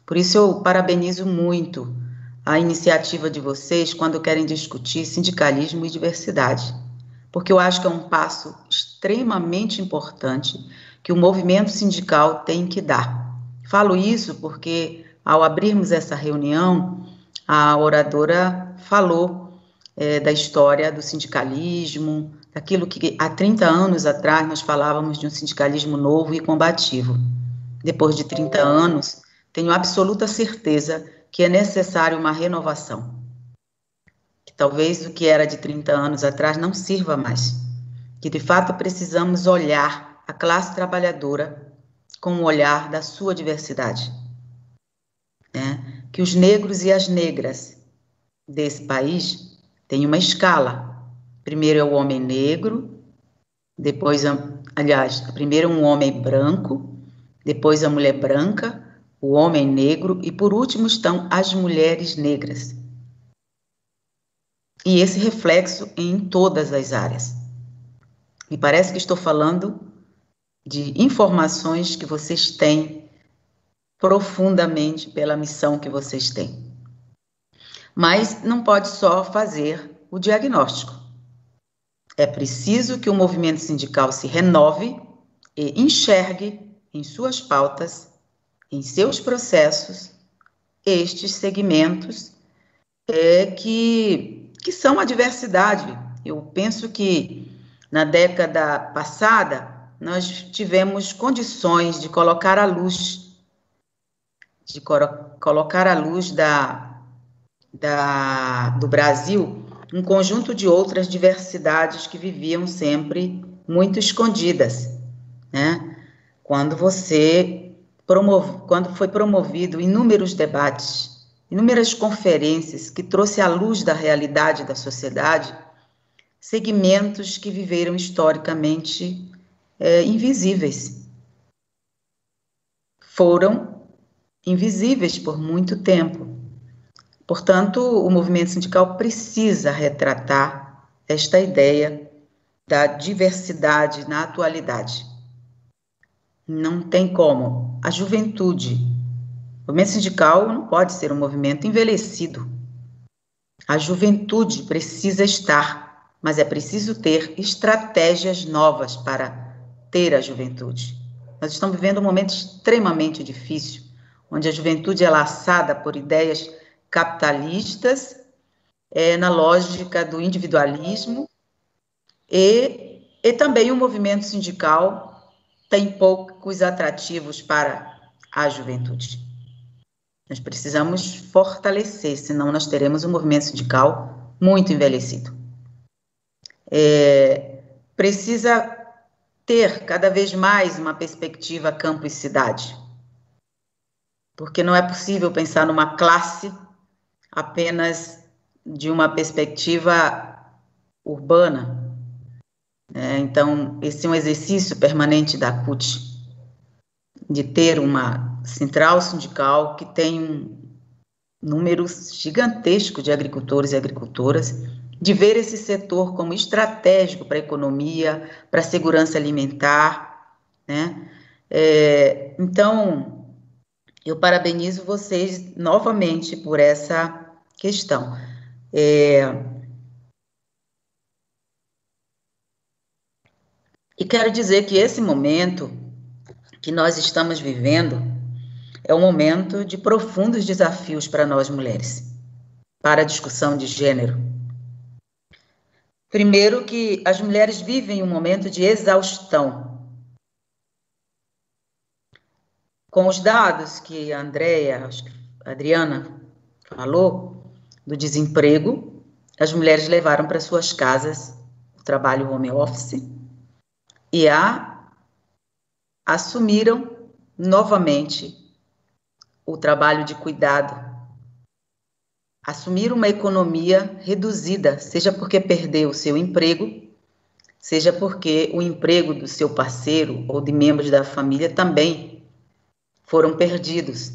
Por isso, eu parabenizo muito a iniciativa de vocês quando querem discutir sindicalismo e diversidade, porque eu acho que é um passo extremamente importante que o movimento sindical tem que dar. Falo isso porque, ao abrirmos essa reunião, a oradora falou da história do sindicalismo, daquilo que há 30 anos atrás nós falávamos de um sindicalismo novo e combativo. Depois de 30 anos, tenho absoluta certeza que é necessário uma renovação. Que talvez o que era de 30 anos atrás não sirva mais. Que, de fato, precisamos olhar a classe trabalhadora com o olhar da sua diversidade. Né? Que os negros e as negras desse país têm uma escala. Primeiro é o homem negro, depois, primeiro um homem branco, depois a mulher branca, o homem negro e, por último, estão as mulheres negras. E esse reflexo em todas as áreas. Me parece que estou falando de informações que vocês têm profundamente pela missão que vocês têm. Mas não pode só fazer o diagnóstico. É preciso que o movimento sindical se renove e enxergue em suas pautas, em seus processos, estes segmentos que são a diversidade. Eu penso que na década passada nós tivemos condições de colocar à luz, do Brasil um conjunto de outras diversidades que viviam sempre muito escondidas, né? Quando foi promovido inúmeros debates, inúmeras conferências que trouxe à luz da realidade da sociedade segmentos que viveram historicamente invisíveis. Foram invisíveis por muito tempo. Portanto, o movimento sindical precisa retratar esta ideia da diversidade na atualidade. Não tem como. A juventude, o movimento sindical não pode ser um movimento envelhecido. A juventude precisa estar, mas é preciso ter estratégias novas para ter a juventude. Nós estamos vivendo um momento extremamente difícil, onde a juventude é laçada por ideias capitalistas, na lógica do individualismo, e também o movimento sindical tem poucos atrativos para a juventude. Nós precisamos fortalecer, senão nós teremos um movimento sindical muito envelhecido. Precisa ter cada vez mais uma perspectiva campo e cidade. Porque não é possível pensar numa classe apenas de uma perspectiva urbana. Então, esse é um exercício permanente da CUT, de ter uma central sindical que tem um número gigantesco de agricultores e agricultoras, de ver esse setor como estratégico para a economia, para a segurança alimentar, né? Então, eu parabenizo vocês novamente por essa questão. E quero dizer que esse momento que nós estamos vivendo é um momento de profundos desafios para nós mulheres, para a discussão de gênero. Primeiro, que as mulheres vivem um momento de exaustão. Com os dados que a Andrea, acho que a Adriana falou, do desemprego, as mulheres levaram para suas casas o trabalho home office e assumiram novamente o trabalho de cuidado. Assumiram uma economia reduzida, seja porque perdeu o seu emprego, seja porque o emprego do seu parceiro ou de membros da família também foram perdidos.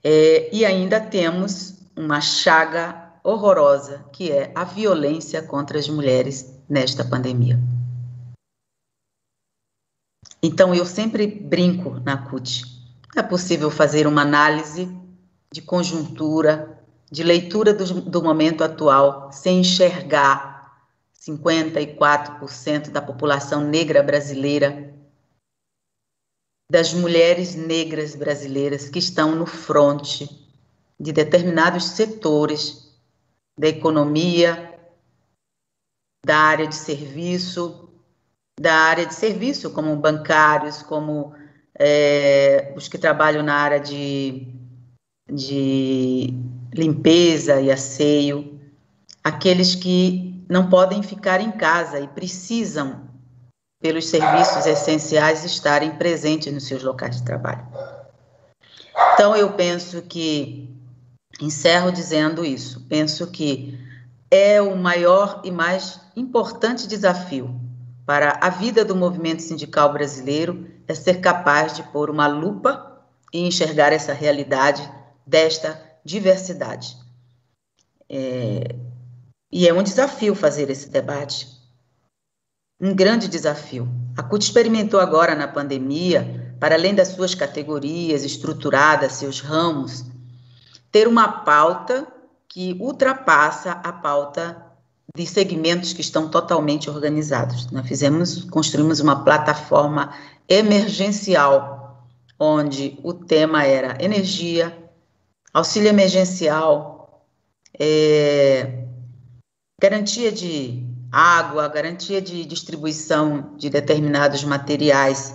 E ainda temos uma chaga horrorosa, que é a violência contra as mulheres nesta pandemia. Então, eu sempre brinco na CUT. Não é possível fazer uma análise de conjuntura, de leitura do momento atual, sem enxergar 54% da população negra brasileira, das mulheres negras brasileiras que estão no fronte de determinados setores da economia, da área de serviço, como bancários, como os que trabalham na área de limpeza e asseio, aqueles que não podem ficar em casa e precisam, pelos serviços essenciais, estarem presentes nos seus locais de trabalho. Então, eu penso que, encerro dizendo isso, penso que é o maior e mais importante desafio para a vida do movimento sindical brasileiro é ser capaz de pôr uma lupa e enxergar essa realidade desta diversidade. E é um desafio fazer esse debate, um grande desafio. A CUT experimentou agora na pandemia, para além das suas categorias estruturadas, seus ramos, ter uma pauta que ultrapassa a pauta de segmentos que estão totalmente organizados. Nós construímos uma plataforma emergencial, onde o tema era energia, auxílio emergencial, garantia de água, garantia de distribuição de determinados materiais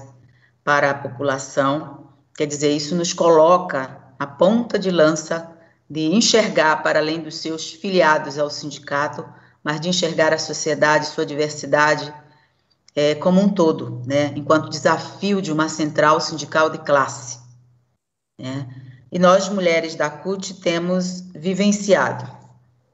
para a população. Quer dizer, isso nos coloca na ponta de lança de enxergar, para além dos seus filiados ao sindicato, mas de enxergar a sociedade, sua diversidade como um todo, né, enquanto desafio de uma central sindical de classe, né? E nós, mulheres da CUT, temos vivenciado,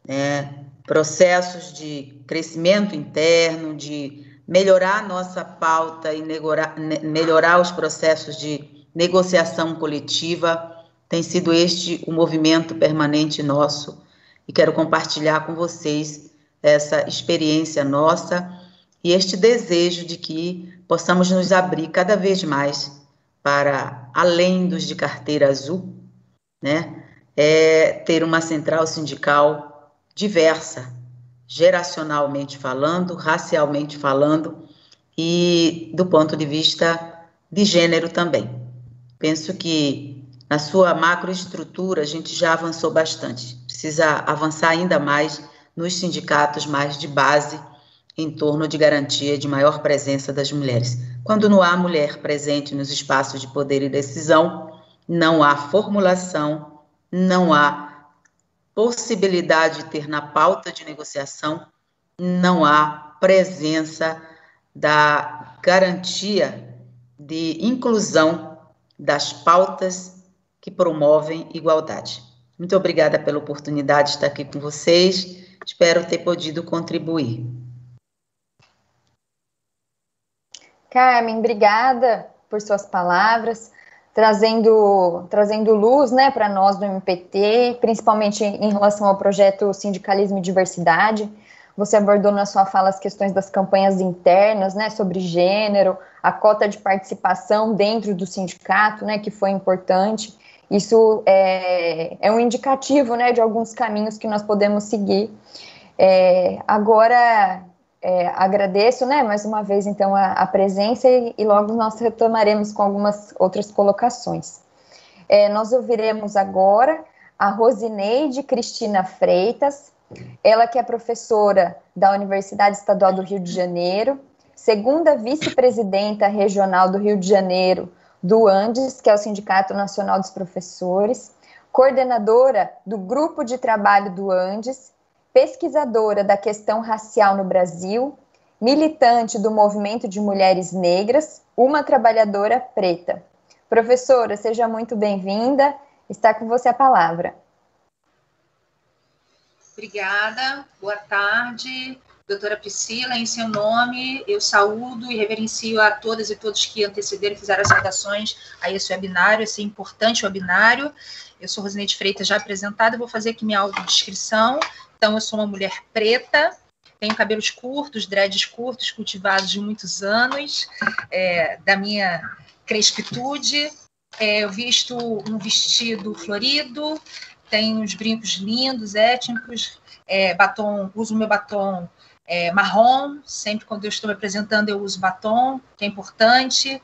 né, processos de crescimento interno, de melhorar nossa pauta e melhorar os processos de negociação coletiva. Tem sido este o movimento permanente nosso, e quero compartilhar com vocês essa experiência nossa e este desejo de que possamos nos abrir cada vez mais para, além dos de carteira azul, né, ter uma central sindical diversa, geracionalmente falando, racialmente falando e do ponto de vista de gênero também. Penso que na sua macroestrutura a gente já avançou bastante, precisa avançar ainda mais nos sindicatos mais de base, em torno de garantia de maior presença das mulheres. Quando não há mulher presente nos espaços de poder e decisão, não há formulação, não há possibilidade de ter na pauta de negociação, não há presença da garantia de inclusão das pautas que promovem igualdade. Muito obrigada pela oportunidade de estar aqui com vocês, espero ter podido contribuir. Carmen, obrigada por suas palavras, trazendo luz, né, para nós do MPT, principalmente em relação ao projeto Sindicalismo e Diversidade. Você abordou na sua fala as questões das campanhas internas, né, sobre gênero, a cota de participação dentro do sindicato, né, que foi importante. Isso é um indicativo, né, de alguns caminhos que nós podemos seguir. Agora, agradeço, né, mais uma vez, então, a presença e logo nós retomaremos com algumas outras colocações. Nós ouviremos agora a Rosineide Cristina Freitas, ela que é professora da Universidade Estadual do Rio de Janeiro, segunda vice-presidenta regional do Rio de Janeiro do Andes, que é o Sindicato Nacional dos Professores, coordenadora do Grupo de Trabalho do Andes, pesquisadora da questão racial no Brasil, militante do Movimento de Mulheres Negras, uma trabalhadora preta. Professora, seja muito bem-vinda, está com você a palavra. Obrigada, boa tarde, doutora Priscila, em seu nome, eu saúdo e reverencio a todas e todos que antecederam e fizeram as saudações a esse webinário, esse importante webinário. Eu sou Rosineide Freitas, já apresentada, vou fazer aqui minha autodescrição. Então, eu sou uma mulher preta, tenho cabelos curtos, dreads curtos, cultivados de muitos anos, da minha crespitude. Eu visto um vestido florido, tenho uns brincos lindos, étnicos, uso meu batom marrom, sempre quando eu estou me apresentando eu uso batom, que é importante,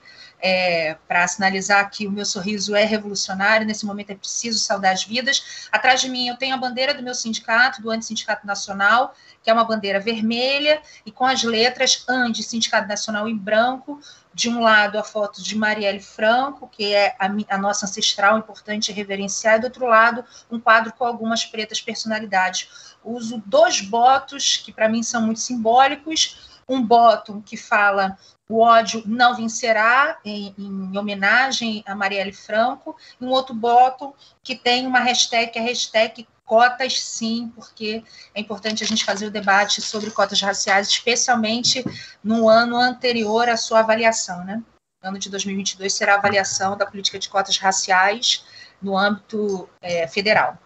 para sinalizar que o meu sorriso é revolucionário, nesse momento é preciso salvar as vidas. Atrás de mim eu tenho a bandeira do meu sindicato, do Antissindicato Nacional, que é uma bandeira vermelha, e com as letras ANDI, Sindicato Nacional em branco, de um lado a foto de Marielle Franco, que é a nossa ancestral, importante reverenciar, e do outro lado um quadro com algumas pretas personalidades. Uso 2 botos, que para mim são muito simbólicos, um bottom que fala o ódio não vencerá, em homenagem a Marielle Franco, e um outro bottom que tem uma hashtag, que é a hashtag cotas sim, porque é importante a gente fazer o debate sobre cotas raciais, especialmente no ano anterior à sua avaliação, né? No ano de 2022 será a avaliação da política de cotas raciais no âmbito federal.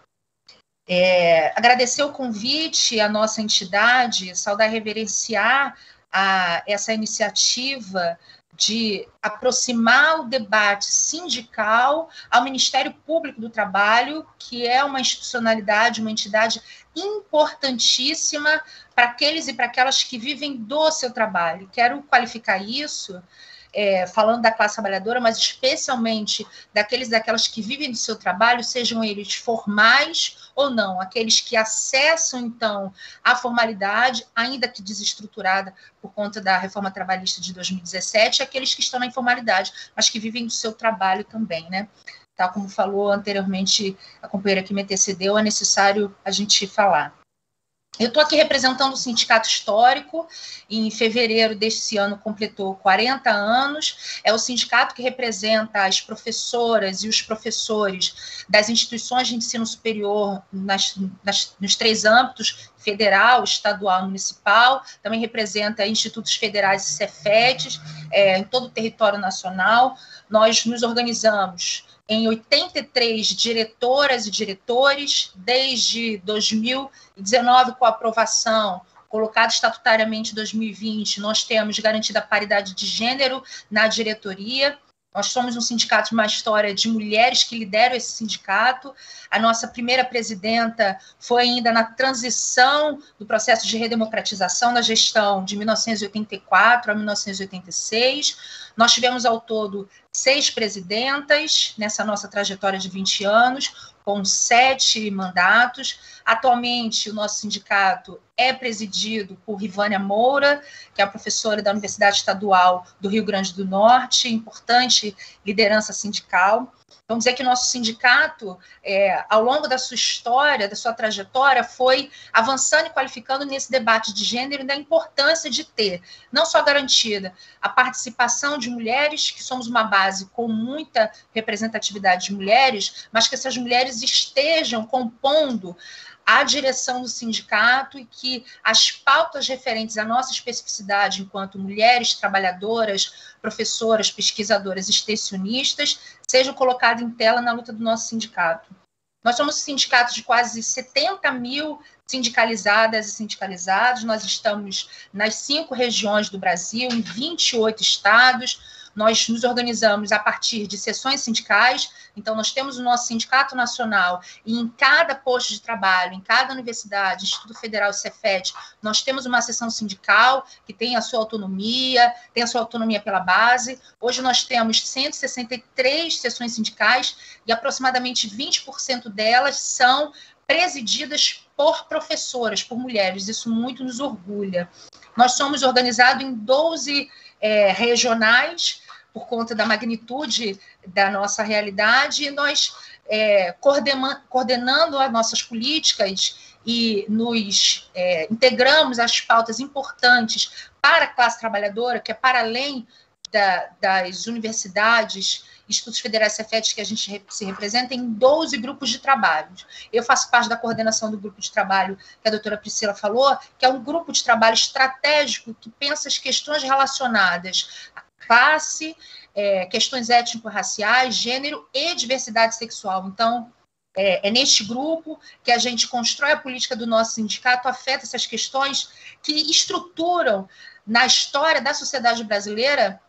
Agradecer o convite à nossa entidade, saudar e reverenciar essa iniciativa de aproximar o debate sindical ao Ministério Público do Trabalho, que é uma institucionalidade, uma entidade importantíssima para aqueles e para aquelas que vivem do seu trabalho. Quero qualificar isso, falando da classe trabalhadora, mas especialmente daqueles e daquelas que vivem do seu trabalho, sejam eles formais ou não, aqueles que acessam, então, a formalidade, ainda que desestruturada por conta da reforma trabalhista de 2017, aqueles que estão na informalidade, mas que vivem do seu trabalho também, né? Tal como falou anteriormente a companheira que me antecedeu, é necessário a gente falar. Eu estou aqui representando o Sindicato Histórico, em fevereiro deste ano completou 40 anos, é o sindicato que representa as professoras e os professores das instituições de ensino superior nos 3 âmbitos, federal, estadual e municipal, também representa institutos federais e Cefetes, em todo o território nacional. Nós nos organizamos em 83 diretoras e diretores, desde 2019, com a aprovação, colocada estatutariamente em 2020, nós temos garantida a paridade de gênero na diretoria. Nós somos um sindicato de uma história de mulheres que lideram esse sindicato. A nossa primeira presidenta foi ainda na transição do processo de redemocratização da gestão de 1984 a 1986. Nós tivemos ao todo 6 presidentas nessa nossa trajetória de 20 anos, com 7 mandatos. Atualmente, o nosso sindicato é presidido por Rivânia Moura, que é a professora da Universidade Estadual do Rio Grande do Norte, importante liderança sindical. Vamos dizer que o nosso sindicato, ao longo da sua história, da sua trajetória, foi avançando e qualificando nesse debate de gênero e da importância de ter, não só garantida a participação de mulheres, que somos uma base com muita representatividade de mulheres, mas que essas mulheres estejam compondo a direção do sindicato e que as pautas referentes à nossa especificidade enquanto mulheres trabalhadoras, professoras, pesquisadoras, extensionistas, sejam colocadas em tela na luta do nosso sindicato. Nós somos um sindicato de quase 70 mil sindicalizadas e sindicalizados, nós estamos nas 5 regiões do Brasil, em 28 estados. Nós nos organizamos a partir de seções sindicais, então nós temos o nosso sindicato nacional e em cada posto de trabalho, em cada universidade, Instituto Federal e Cefet, nós temos uma seção sindical que tem a sua autonomia pela base. Hoje nós temos 163 seções sindicais e aproximadamente 20% delas são presididas por professoras, por mulheres. Isso muito nos orgulha. Nós somos organizados em 12 regionais, por conta da magnitude da nossa realidade, e nós, coordenando as nossas políticas e nos integramos as pautas importantes para a classe trabalhadora, que é para além das universidades, institutos federais Cefet, que a gente se representa em 12 grupos de trabalho. Eu faço parte da coordenação do grupo de trabalho que a doutora Priscila falou, que é um grupo de trabalho estratégico que pensa as questões relacionadas à classe, questões étnico-raciais, gênero e diversidade sexual. Então, é neste grupo que a gente constrói a política do nosso sindicato, afeta essas questões que estruturam na história da sociedade brasileira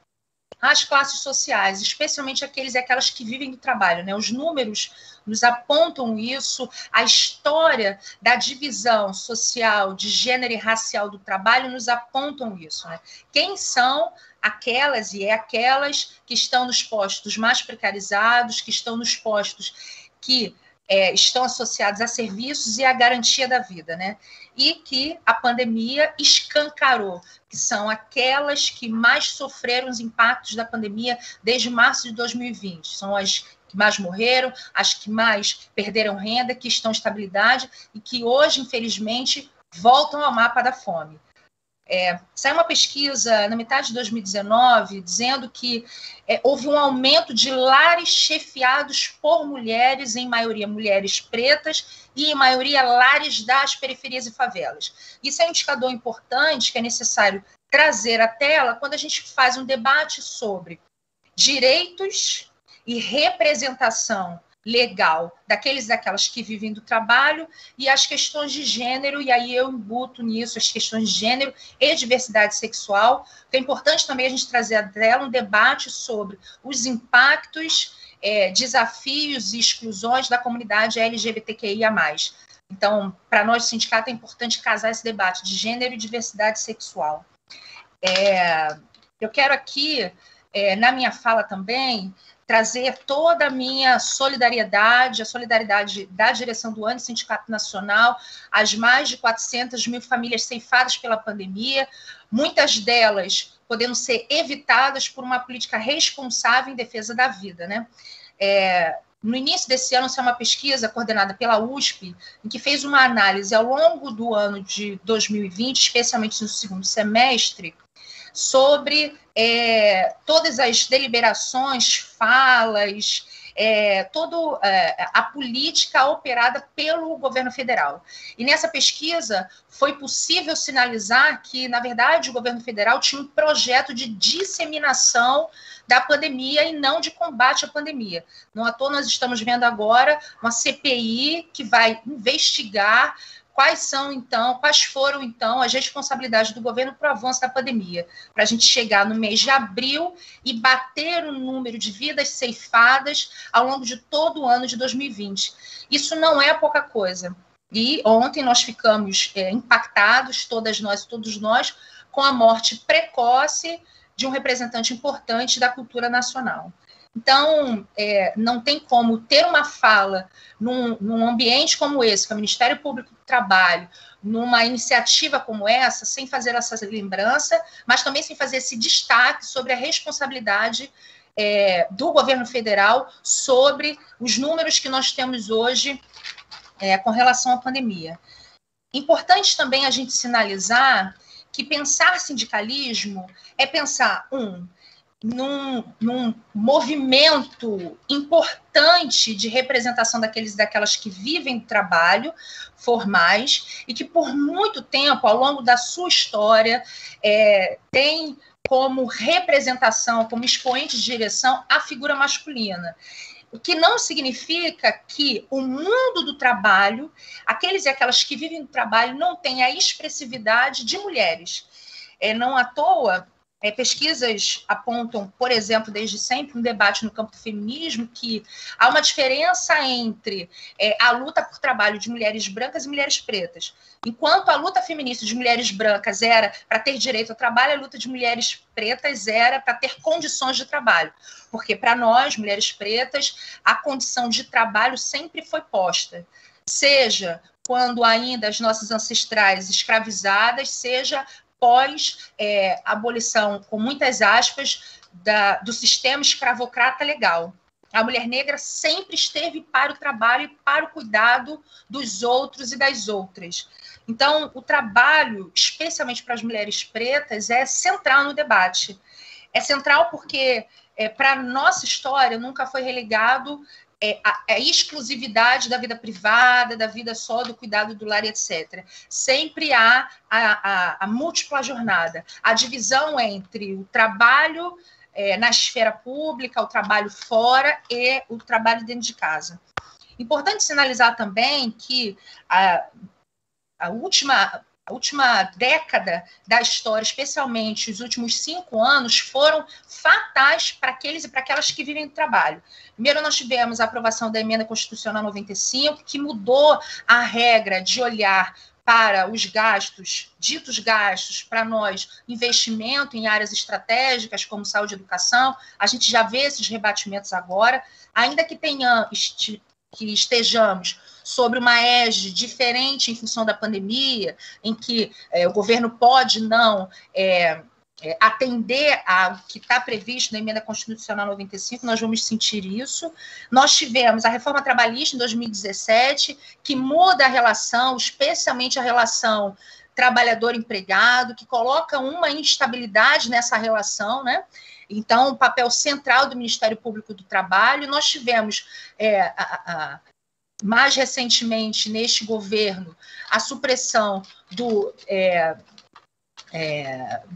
as classes sociais, especialmente aqueles e aquelas que vivem do trabalho, né? Os números nos apontam isso, a história da divisão social, de gênero e racial do trabalho nos apontam isso, né? Quem são aquelas e aquelas que estão nos postos mais precarizados, que estão nos postos que estão associados a serviços e à garantia da vida, né? E que a pandemia escancarou, que são aquelas que mais sofreram os impactos da pandemia desde março de 2020. São as que mais morreram, as que mais perderam renda, que estão em estabilidade e que hoje, infelizmente, voltam ao mapa da fome. Saiu uma pesquisa na metade de 2019 dizendo que houve um aumento de lares chefiados por mulheres, em maioria mulheres pretas, e em maioria lares das periferias e favelas. Isso é um indicador importante que é necessário trazer à tela quando a gente faz um debate sobre direitos e representação legal daqueles e daquelas que vivem do trabalho e as questões de gênero, e aí eu embuto nisso as questões de gênero e diversidade sexual, que é importante também a gente trazer à tela um debate sobre os impactos, desafios e exclusões da comunidade LGBTQIA+. Então, para nós, sindicato, é importante casar esse debate de gênero e diversidade sexual. Eu quero aqui, na minha fala também, trazer toda a minha solidariedade, a solidariedade da direção do Sindicato Nacional, às mais de 400 mil famílias ceifadas pela pandemia, muitas delas podendo ser evitadas por uma política responsável em defesa da vida, né? No início desse ano, saiu uma pesquisa coordenada pela USP, em que fez uma análise ao longo do ano de 2020, especialmente no segundo semestre, sobre todas as deliberações, falas, toda a política operada pelo governo federal. E nessa pesquisa foi possível sinalizar que, na verdade, o governo federal tinha um projeto de disseminação da pandemia e não de combate à pandemia. Não à toa nós estamos vendo agora uma CPI que vai investigar quais foram, então, as responsabilidades do governo para o avanço da pandemia, para a gente chegar no mês de abril e bater o número de vidas ceifadas ao longo de todo o ano de 2020. Isso não é pouca coisa. E ontem nós ficamos impactados, todos nós, com a morte precoce de um representante importante da cultura nacional. Então, não tem como ter uma fala num ambiente como esse, que é o Ministério Público do Trabalho, numa iniciativa como essa, sem fazer essa lembrança, mas também sem fazer esse destaque sobre a responsabilidade do governo federal sobre os números que nós temos hoje com relação à pandemia. Importante também a gente sinalizar que pensar sindicalismo é pensar, num movimento importante de representação daqueles e daquelas que vivem do trabalho formais e que por muito tempo, ao longo da sua história, tem como representação, como expoente de direção, a figura masculina. O que não significa que o mundo do trabalho, aqueles e aquelas que vivem do trabalho, não têm a expressividade de mulheres. Não à toa, pesquisas apontam, por exemplo, desde sempre, um debate no campo do feminismo, que há uma diferença entre a luta por trabalho de mulheres brancas e mulheres pretas. Enquanto a luta feminista de mulheres brancas era para ter direito ao trabalho, a luta de mulheres pretas era para ter condições de trabalho. Porque para nós, mulheres pretas, a condição de trabalho sempre foi posta. Seja quando ainda as nossas ancestrais escravizadas, seja pós-abolição, com muitas aspas, do sistema escravocrata legal. A mulher negra sempre esteve para o trabalho e para o cuidado dos outros e das outras. Então, o trabalho, especialmente para as mulheres pretas, é central no debate. É central porque, para a nossa história, nunca foi relegado a exclusividade da vida privada, da vida só do cuidado do lar, etc. Sempre há a múltipla jornada, a divisão entre o trabalho na esfera pública, o trabalho fora e o trabalho dentro de casa. Importante sinalizar também que a última década da história, especialmente os últimos 5 anos, foram fatais para aqueles e para aquelas que vivem do trabalho. Primeiro, nós tivemos a aprovação da Emenda Constitucional 95, que mudou a regra de olhar para os gastos, ditos gastos, para nós, investimento em áreas estratégicas, como saúde e educação. A gente já vê esses rebatimentos agora, ainda que estejamos sobre uma égide diferente em função da pandemia, em que o governo pode não atender ao que está previsto na Emenda Constitucional 95, nós vamos sentir isso. Nós tivemos a reforma trabalhista em 2017, que muda a relação, especialmente a relação trabalhador-empregado, que coloca uma instabilidade nessa relação, né? Então, o papel central do Ministério Público do Trabalho. Nós tivemos, mais recentemente, neste governo, a supressão do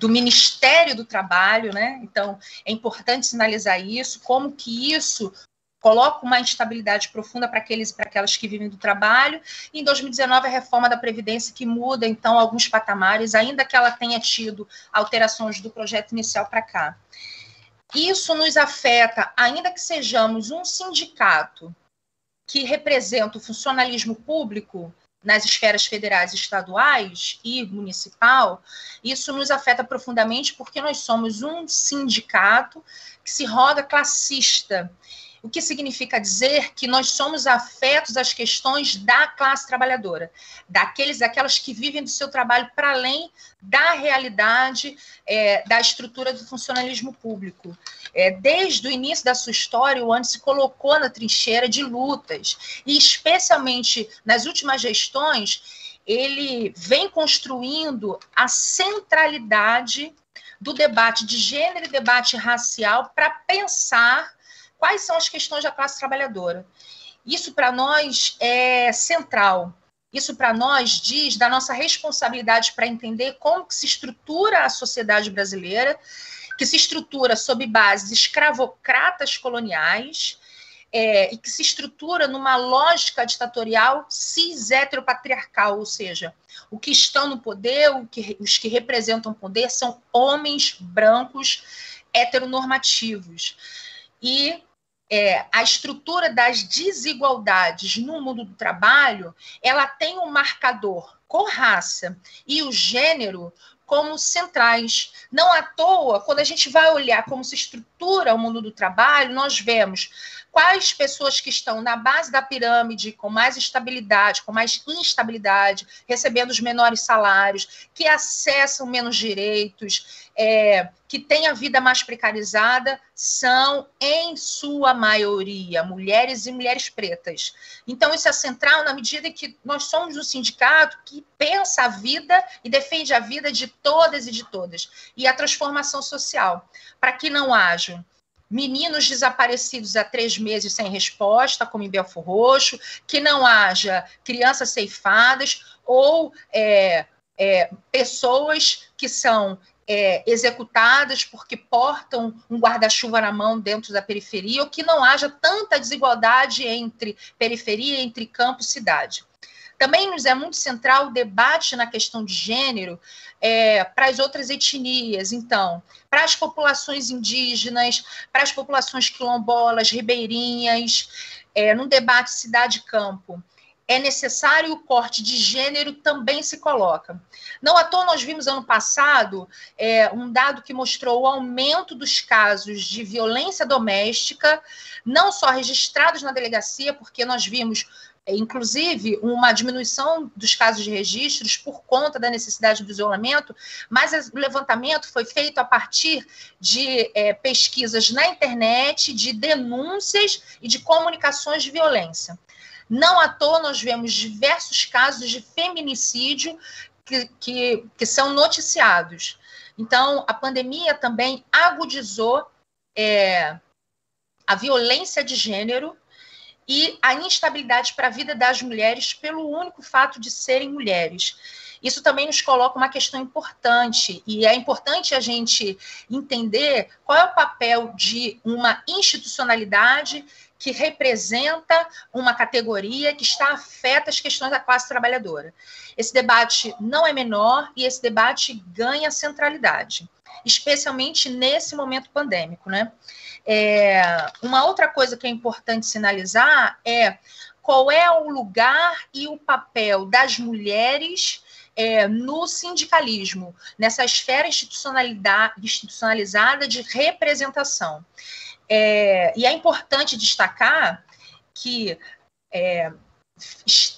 Ministério do Trabalho, né? Então, é importante sinalizar isso, como que isso coloca uma instabilidade profunda para aqueles e para aquelas que vivem do trabalho. E, em 2019, a reforma da Previdência, que muda, então, alguns patamares, ainda que ela tenha tido alterações do projeto inicial para cá. Isso nos afeta, ainda que sejamos um sindicato que representa o funcionalismo público nas esferas federais, estaduais e municipal, isso nos afeta profundamente porque nós somos um sindicato que se roga classista, o que significa dizer que nós somos afetos às questões da classe trabalhadora, daqueles e daquelas que vivem do seu trabalho para além da realidade da estrutura do funcionalismo público. Desde o início da sua história, o ANDE se colocou na trincheira de lutas, e especialmente nas últimas gestões, ele vem construindo a centralidade do debate de gênero e debate racial para pensar quais são as questões da classe trabalhadora. Isso, para nós, é central. Isso, para nós, diz da nossa responsabilidade para entender como que se estrutura a sociedade brasileira, que se estrutura sob bases escravocratas coloniais, e que se estrutura numa lógica ditatorial cis-heteropatriarcal, ou seja, o que estão no poder, os que representam o poder são homens brancos heteronormativos. E a estrutura das desigualdades no mundo do trabalho, ela tem um marcador cor-raça e o gênero como centrais. Não à toa, quando a gente vai olhar como se estrutura o mundo do trabalho, nós vemos quais pessoas que estão na base da pirâmide, com mais estabilidade, com mais instabilidade, recebendo os menores salários, que acessam menos direitos, que têm a vida mais precarizada, são, em sua maioria, mulheres e mulheres pretas. Então, isso é central na medida que nós somos um sindicato que pensa a vida e defende a vida de todas e de todas, e a transformação social, para que não haja meninos desaparecidos há 3 meses sem resposta, como em Belfor Roxo, que não haja crianças ceifadas ou pessoas que são executadas porque portam um guarda-chuva na mão dentro da periferia, ou que não haja tanta desigualdade entre periferia, entre campo e cidade. Também nos é muito central o debate na questão de gênero para as outras etnias, então, para as populações indígenas, para as populações quilombolas, ribeirinhas, num debate cidade-campo. É necessário o corte de gênero também se coloca. Não à toa nós vimos ano passado um dado que mostrou o aumento dos casos de violência doméstica, não só registrados na delegacia, porque nós vimos, inclusive, uma diminuição dos casos de registros por conta da necessidade do isolamento, mas o levantamento foi feito a partir de pesquisas na internet, de denúncias e de comunicações de violência. Não à toa nós vemos diversos casos de feminicídio que são noticiados. Então, a pandemia também agudizou a violência de gênero e a instabilidade para a vida das mulheres pelo único fato de serem mulheres. Isso também nos coloca uma questão importante, e é importante a gente entender qual é o papel de uma institucionalidade que representa uma categoria que está afeta as questões da classe trabalhadora. Esse debate não é menor e esse debate ganha centralidade, especialmente nesse momento pandêmico, né? Uma outra coisa que é importante sinalizar é qual é o lugar e o papel das mulheres no sindicalismo, nessa esfera institucionalizada de representação. E é importante destacar que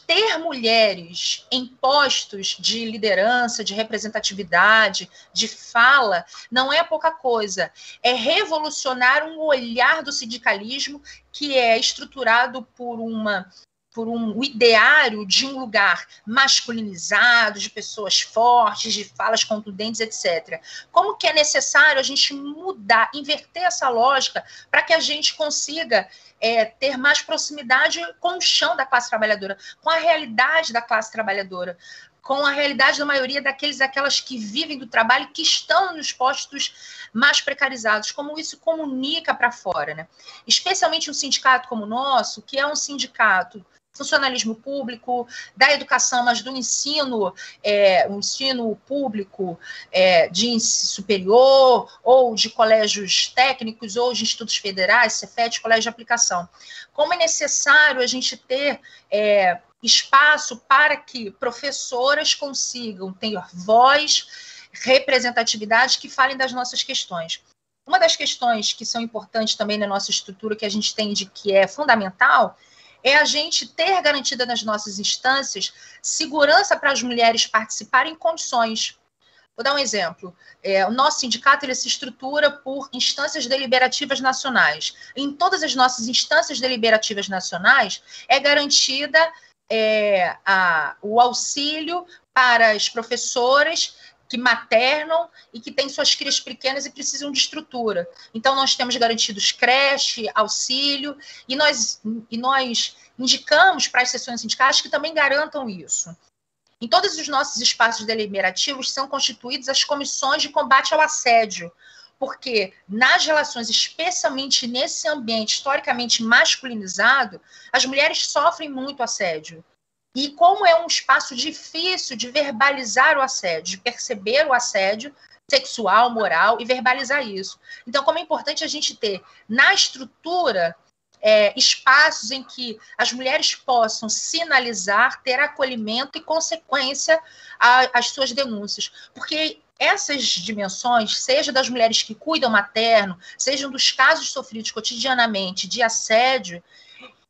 ter mulheres em postos de liderança, de representatividade, de fala, não é pouca coisa. É revolucionar um olhar do sindicalismo que é estruturado por um ideário de um lugar masculinizado, de pessoas fortes, de falas contundentes, etc. Como que é necessário a gente mudar, inverter essa lógica para que a gente consiga ter mais proximidade com o chão da classe trabalhadora, com a realidade da classe trabalhadora, com a realidade da maioria daquelas que vivem do trabalho e que estão nos postos mais precarizados, como isso comunica para fora, né? Especialmente um sindicato como o nosso, que é um sindicato funcionalismo público, da educação, mas do ensino, o ensino público de ensino superior, ou de colégios técnicos, ou de institutos federais, Cefet, colégio de aplicação. Como é necessário a gente ter espaço para que professoras consigam ter voz, representatividade, que falem das nossas questões. Uma das questões que são importantes também na nossa estrutura, que a gente entende que é fundamental, é a gente ter garantida nas nossas instâncias segurança para as mulheres participarem em condições. Vou dar um exemplo. O nosso sindicato ele se estrutura por instâncias deliberativas nacionais. Em todas as nossas instâncias deliberativas nacionais é garantida o auxílio para as professoras que maternam e que têm suas crias pequenas e precisam de estrutura. Então, nós temos garantidos creche, auxílio, e nós indicamos para as seções sindicais que também garantam isso. Em todos os nossos espaços deliberativos são constituídas as comissões de combate ao assédio, porque nas relações, especialmente nesse ambiente historicamente masculinizado, as mulheres sofrem muito assédio. E como é um espaço difícil de verbalizar o assédio, de perceber o assédio sexual, moral, e verbalizar isso. Então, como é importante a gente ter na estrutura espaços em que as mulheres possam sinalizar, ter acolhimento e consequência às suas denúncias. Porque essas dimensões, seja das mulheres que cuidam materno, sejam dos casos sofridos cotidianamente de assédio,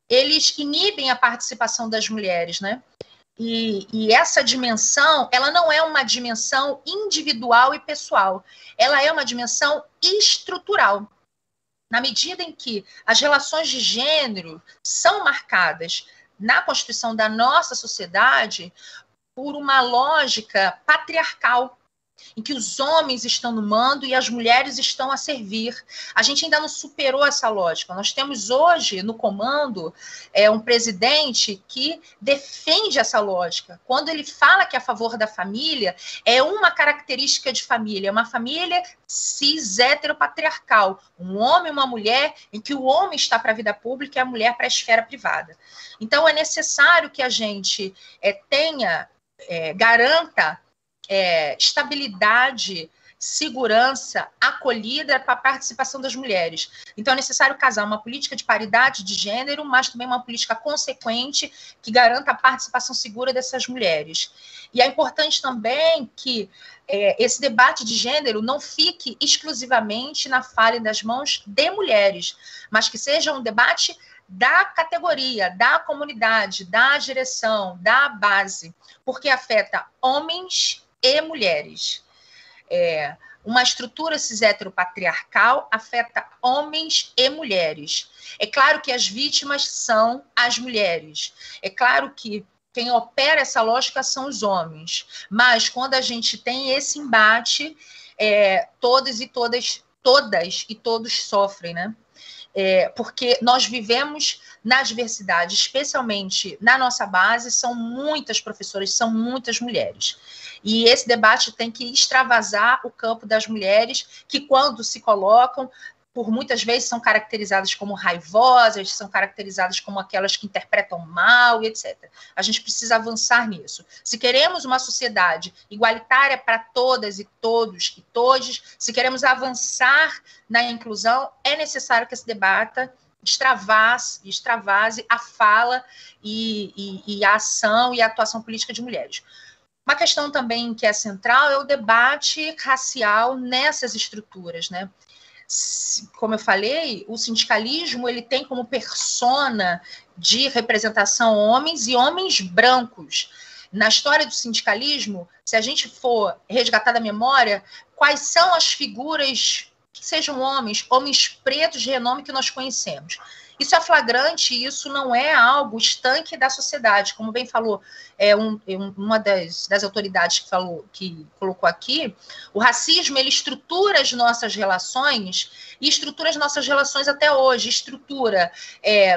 eles inibem a participação das mulheres, né? E essa dimensão, ela não é uma dimensão individual e pessoal, ela é uma dimensão estrutural. Na medida em que as relações de gênero são marcadas na constituição da nossa sociedade por uma lógica patriarcal, em que os homens estão no mando e as mulheres estão a servir. A gente ainda não superou essa lógica. Nós temos hoje no comando um presidente que defende essa lógica. Quando ele fala que é a favor da família, é uma característica de família, uma família cis heteropatriarcal, um homem e uma mulher, em que o homem está para a vida pública e a mulher para a esfera privada. Então é necessário que a gente garanta estabilidade, segurança, acolhida para a participação das mulheres. Então, é necessário casar uma política de paridade de gênero, mas também uma política consequente que garanta a participação segura dessas mulheres. E é importante também que esse debate de gênero não fique exclusivamente na falha e das mãos de mulheres, mas que seja um debate da categoria, da comunidade, da direção, da base, porque afeta homens e mulheres. Uma estrutura cis heteropatriarcal afeta homens e mulheres. É claro que as vítimas são as mulheres. É claro que quem opera essa lógica são os homens. Mas quando a gente tem esse embate, todas e todos sofrem, né? Porque nós vivemos na diversidade, especialmente na nossa base, são muitas professoras, são muitas mulheres. E esse debate tem que extravasar o campo das mulheres, que quando se colocam, por muitas vezes são caracterizadas como raivosas, são caracterizadas como aquelas que interpretam mal, etc. A gente precisa avançar nisso. Se queremos uma sociedade igualitária para todas e todos e todes, se queremos avançar na inclusão, é necessário que esse debate extravase a fala e a ação e a atuação política de mulheres. Uma questão também que é central é o debate racial nessas estruturas, né? Como eu falei, o sindicalismo ele tem como persona de representação homens e homens brancos. Na história do sindicalismo, se a gente for resgatar da memória, quais são as figuras que sejam homens pretos de renome que nós conhecemos? Isso é flagrante e isso não é algo estanque da sociedade. Como bem falou uma das autoridades que colocou aqui, o racismo ele estrutura as nossas relações e estrutura as nossas relações até hoje. Estrutura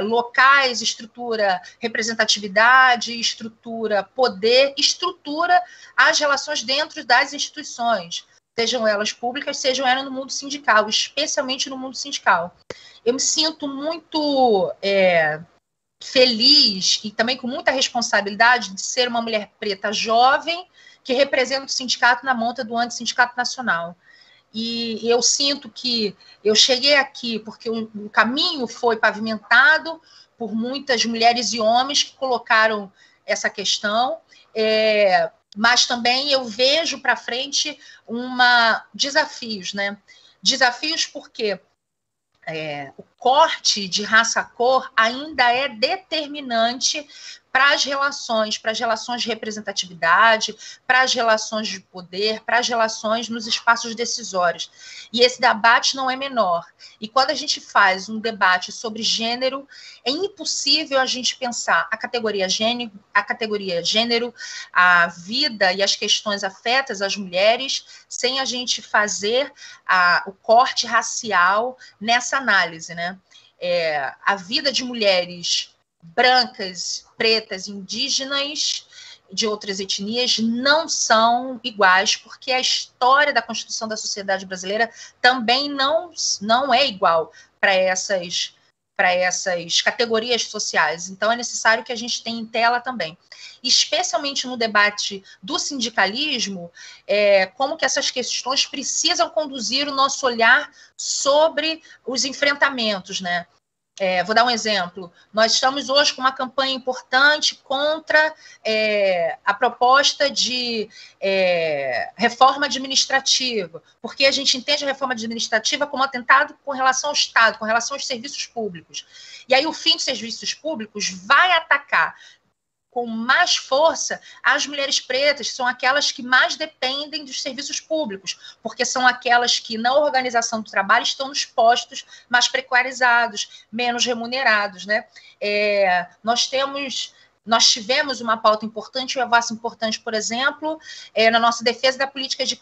locais, estrutura representatividade, estrutura poder, estrutura as relações dentro das instituições, sejam elas públicas, sejam elas no mundo sindical, especialmente no mundo sindical. Eu me sinto muito feliz e também com muita responsabilidade de ser uma mulher preta jovem que representa o sindicato na monta do Antissindicato Nacional. E eu sinto que eu cheguei aqui porque o caminho foi pavimentado por muitas mulheres e homens que colocaram essa questão, mas também eu vejo para frente desafios, né? Desafios porque o corte de raça-cor ainda é determinante para as relações de representatividade, para as relações de poder, para as relações nos espaços decisórios. E esse debate não é menor. E quando a gente faz um debate sobre gênero, é impossível a gente pensar a categoria gênero, a vida e as questões afetas às mulheres, sem a gente fazer o corte racial nessa análise, né? A vida de mulheres brancas, pretas, indígenas, de outras etnias, não são iguais, porque a história da construção da sociedade brasileira também não é igual para essas categorias sociais. Então, é necessário que a gente tenha em tela também. Especialmente no debate do sindicalismo, como que essas questões precisam conduzir o nosso olhar sobre os enfrentamentos, né? Vou dar um exemplo. Nós estamos hoje com uma campanha importante contra a proposta de reforma administrativa, porque a gente entende a reforma administrativa como atentado com relação ao Estado, com relação aos serviços públicos. E aí o fim dos serviços públicos vai atacar com mais força as mulheres pretas, que são aquelas que mais dependem dos serviços públicos, porque são aquelas que, na organização do trabalho, estão nos postos mais precarizados, menos remunerados, né? Nós tivemos uma pauta importante, um avanço importante, por exemplo, na nossa defesa das políticas de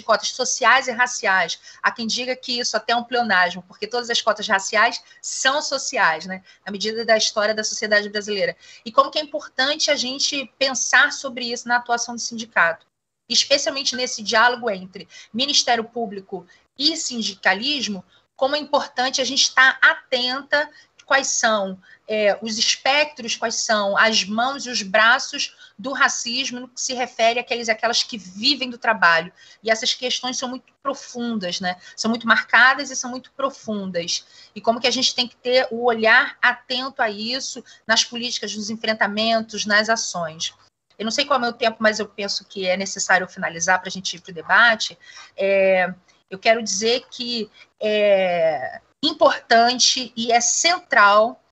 cotas sociais e raciais. Há quem diga que isso até é um pleonasmo, porque todas as cotas raciais são sociais, né, na medida da história da sociedade brasileira. E como que é importante a gente pensar sobre isso na atuação do sindicato, especialmente nesse diálogo entre Ministério Público e sindicalismo, como é importante a gente estar atenta quais são os espectros, quais são as mãos e os braços do racismo no que se refere àquelas que vivem do trabalho. E essas questões são muito profundas, né? São muito marcadas e são muito profundas. E como que a gente tem que ter o olhar atento a isso nas políticas, nos enfrentamentos, nas ações. Eu não sei qual é o meu tempo, mas eu penso que é necessário finalizar para a gente ir para o debate. Eu quero dizer que é importante e é central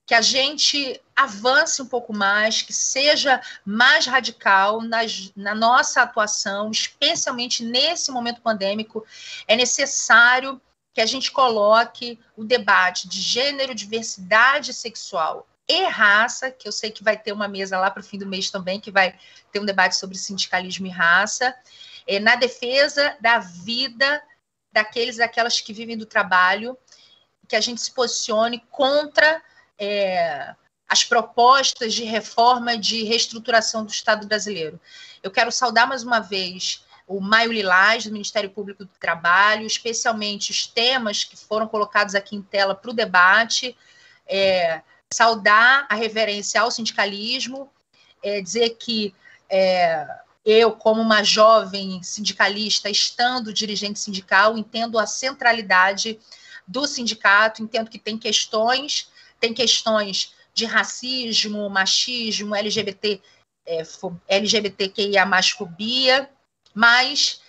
que a gente avance um pouco mais, que seja mais radical na nossa atuação, especialmente nesse momento pandêmico. É necessário que a gente coloque o debate de gênero, diversidade sexual e raça, que eu sei que vai ter uma mesa lá para o fim do mês também, que vai ter um debate sobre sindicalismo e raça, na defesa da vida daquelas que vivem do trabalho, que a gente se posicione contra as propostas de reforma, de reestruturação do Estado brasileiro. Eu quero saudar mais uma vez o Maio Lilás, do Ministério Público do Trabalho, especialmente os temas que foram colocados aqui em tela para o debate, saudar a reverência ao sindicalismo, dizer que eu, como uma jovem sindicalista, estando dirigente sindical, entendo a centralidade do sindicato, entendo que tem questões de racismo, machismo, LGBTQIA+, fobia, mas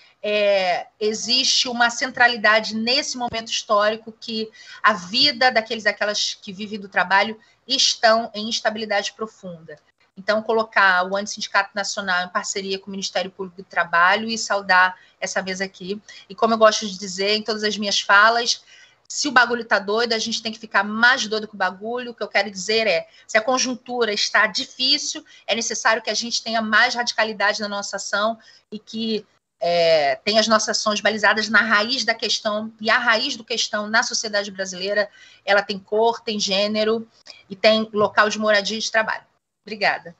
existe uma centralidade nesse momento histórico que a vida daquelas que vivem do trabalho estão em instabilidade profunda. Então, colocar o Antissindicato Nacional em parceria com o Ministério Público do Trabalho e saudar essa mesa aqui. E como eu gosto de dizer em todas as minhas falas, se o bagulho está doido, a gente tem que ficar mais doido que o bagulho. O que eu quero dizer se a conjuntura está difícil, é necessário que a gente tenha mais radicalidade na nossa ação e que tenha as nossas ações balizadas na raiz da questão, e a raiz do questão na sociedade brasileira, ela tem cor, tem gênero e tem local de moradia e de trabalho. Obrigada.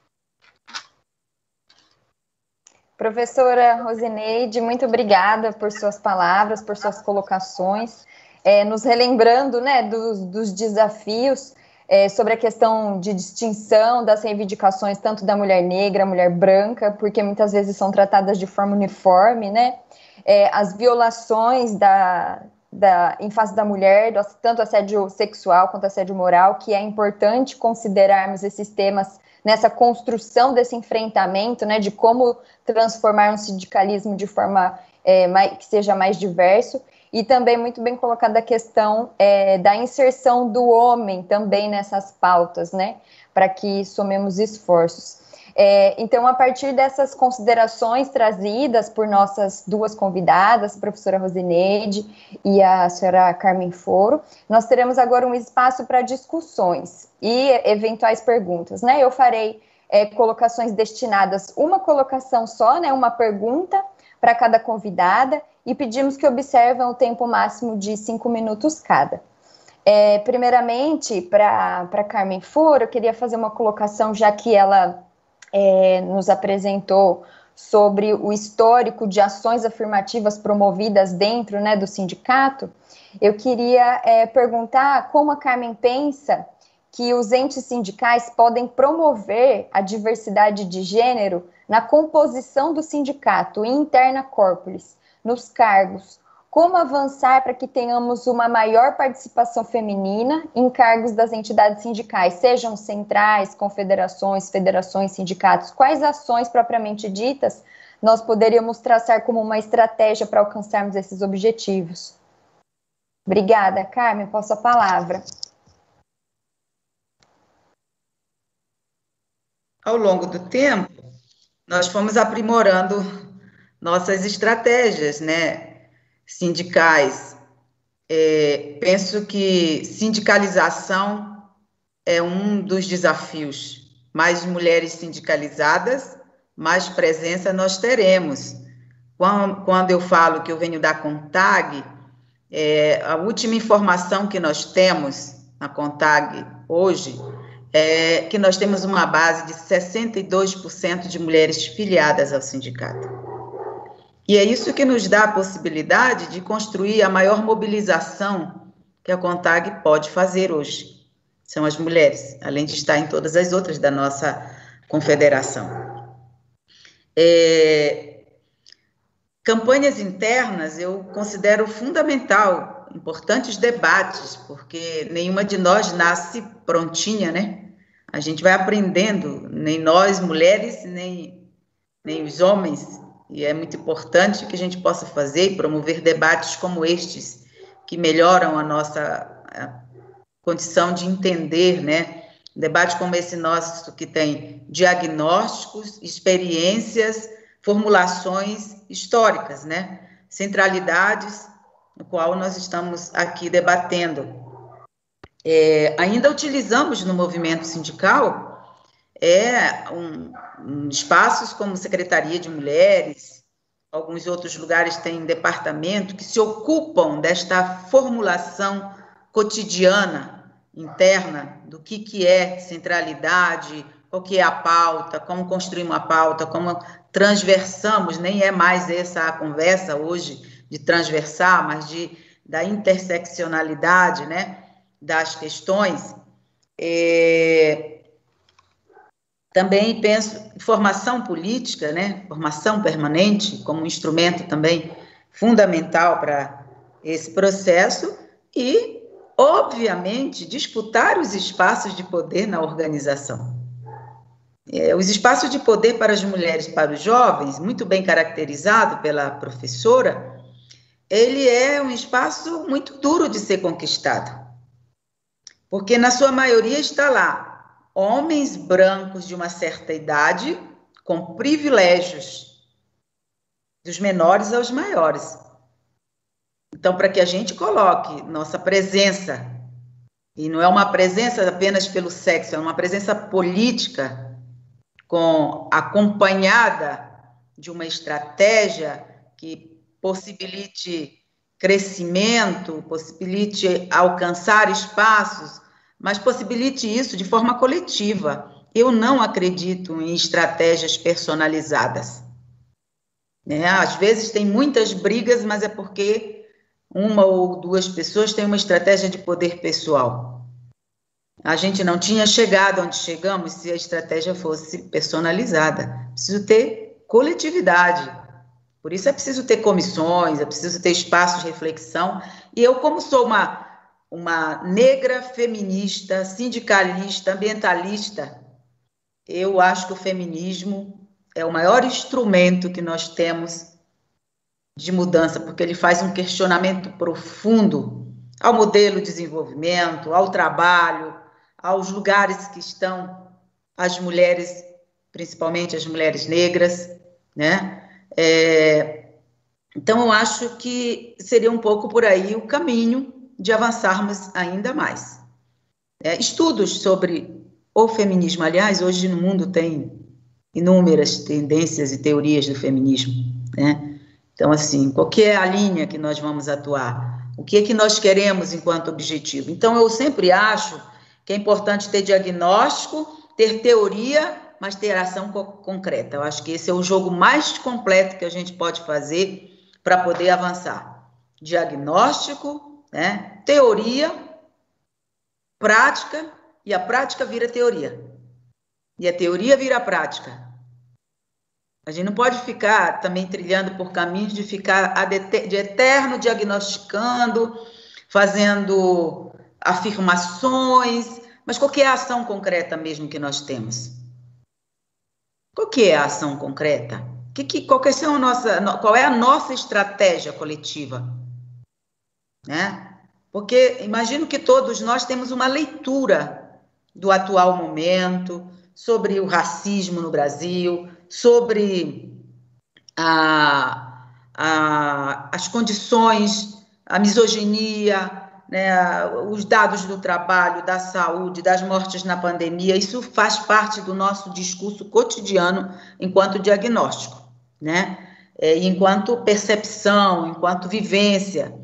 Professora Rosineide, muito obrigada por suas palavras, por suas colocações, nos relembrando, né, dos desafios sobre a questão de distinção das reivindicações tanto da mulher negra, mulher branca, porque muitas vezes são tratadas de forma uniforme, né, as violações em face da mulher, tanto assédio sexual quanto assédio moral, que é importante considerarmos esses temas nessa construção desse enfrentamento, né, de como transformar um sindicalismo de forma que seja mais diverso, e também muito bem colocada a questão da inserção do homem também nessas pautas, né, para que somemos esforços. Então, a partir dessas considerações trazidas por nossas duas convidadas, a professora Rosineide e a senhora Carmen Foro, nós teremos agora um espaço para discussões e eventuais perguntas, né? Eu farei colocações destinadas, uma colocação só, né, uma pergunta para cada convidada, e pedimos que observem o tempo máximo de 5 minutos cada. Primeiramente, para Carmen Foro, eu queria fazer uma colocação, já que ela nos apresentou sobre o histórico de ações afirmativas promovidas dentro, né, do sindicato. Eu queria perguntar como a Carmen pensa que os entes sindicais podem promover a diversidade de gênero na composição do sindicato e interna corporis, nos cargos, como avançar para que tenhamos uma maior participação feminina em cargos das entidades sindicais, sejam centrais, confederações, federações, sindicatos? Quais ações propriamente ditas nós poderíamos traçar como uma estratégia para alcançarmos esses objetivos? Obrigada, Carmen, passo a palavra. Ao longo do tempo, nós fomos aprimorando nossas estratégias, né, sindicais. Penso que sindicalização é um dos desafios. Mais mulheres sindicalizadas, mais presença nós teremos. Quando eu falo que eu venho da CONTAG, a última informação que nós temos na CONTAG hoje é que nós temos uma base de 62% de mulheres filiadas ao sindicato. E é isso que nos dá a possibilidade de construir a maior mobilização que a CONTAG pode fazer hoje. São as mulheres, além de estar em todas as outras da nossa confederação. Campanhas internas eu considero fundamental, importantes debates, porque nenhuma de nós nasce prontinha, né? A gente vai aprendendo, nem nós, mulheres, nem os homens, e é muito importante que a gente possa fazer e promover debates como estes, que melhoram a nossa condição de entender, né? Debate como esse nosso, que tem diagnósticos, experiências, formulações históricas, né? Centralidades, no qual nós estamos aqui debatendo. Ainda utilizamos no movimento sindical espaços como Secretaria de Mulheres, alguns outros lugares têm departamento que se ocupam desta formulação cotidiana, interna, do que é centralidade, qual que é a pauta, como construir uma pauta, como transversamos, nem é mais essa a conversa hoje de transversar, mas da interseccionalidade, né, das questões. Também penso em formação política, né, formação permanente, como um instrumento também fundamental para esse processo e, obviamente, disputar os espaços de poder na organização. Os espaços de poder para as mulheres e para os jovens, muito bem caracterizado pela professora, ele é um espaço muito duro de ser conquistado, porque na sua maioria está lá homens brancos de uma certa idade com privilégios, dos menores aos maiores. Então, para que a gente coloque nossa presença, e não é uma presença apenas pelo sexo, é uma presença política, acompanhada de uma estratégia que possibilite crescimento, possibilite alcançar espaços, mas possibilite isso de forma coletiva. Eu não acredito em estratégias personalizadas. Às vezes tem muitas brigas, mas é porque uma ou duas pessoas têm uma estratégia de poder pessoal. A gente não tinha chegado onde chegamos se a estratégia fosse personalizada. Preciso ter coletividade. Por isso é preciso ter comissões, é preciso ter espaços de reflexão. E eu, como sou uma negra feminista, sindicalista, ambientalista, eu acho que o feminismo é o maior instrumento que nós temos de mudança, porque ele faz um questionamento profundo ao modelo de desenvolvimento, ao trabalho, aos lugares que estão as mulheres, principalmente as mulheres negras, né? Então, eu acho que seria um pouco por aí o caminho de avançarmos ainda mais. Estudos sobre o feminismo, aliás, hoje no mundo tem inúmeras tendências e teorias do feminismo, né? Então, assim, qual que é a linha que nós vamos atuar? O que é que nós queremos enquanto objetivo? Então, eu sempre acho que é importante ter diagnóstico, ter teoria, mas ter ação concreta. Eu acho que esse é o jogo mais completo que a gente pode fazer para poder avançar. Diagnóstico, né? Teoria, prática, e a prática vira teoria. E a teoria vira prática. A gente não pode ficar também trilhando por caminhos de ficar de eterno diagnosticando, fazendo afirmações, mas qual que é a ação concreta mesmo que nós temos? Qual que é a ação concreta? Qual é a nossa estratégia coletiva? Né? Porque imagino que todos nós temos uma leitura do atual momento, sobre o racismo no Brasil, sobre as condições, a misoginia, né, os dados do trabalho, da saúde, das mortes na pandemia. Isso faz parte do nosso discurso cotidiano enquanto diagnóstico, né? Enquanto percepção, enquanto vivência.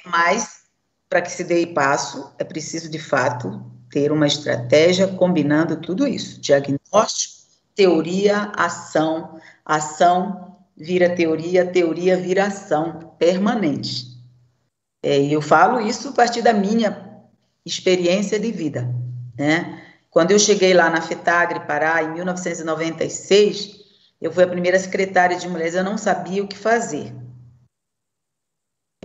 Mas, para que se dê passo, é preciso, de fato, ter uma estratégia combinando tudo isso. Diagnóstico, teoria, ação. Ação vira teoria, teoria vira ação permanente. E eu falo isso a partir da minha experiência de vida, né? Quando eu cheguei lá na FETAGRE, Pará, em 1996, eu fui a primeira secretária de mulheres, eu não sabia o que fazer.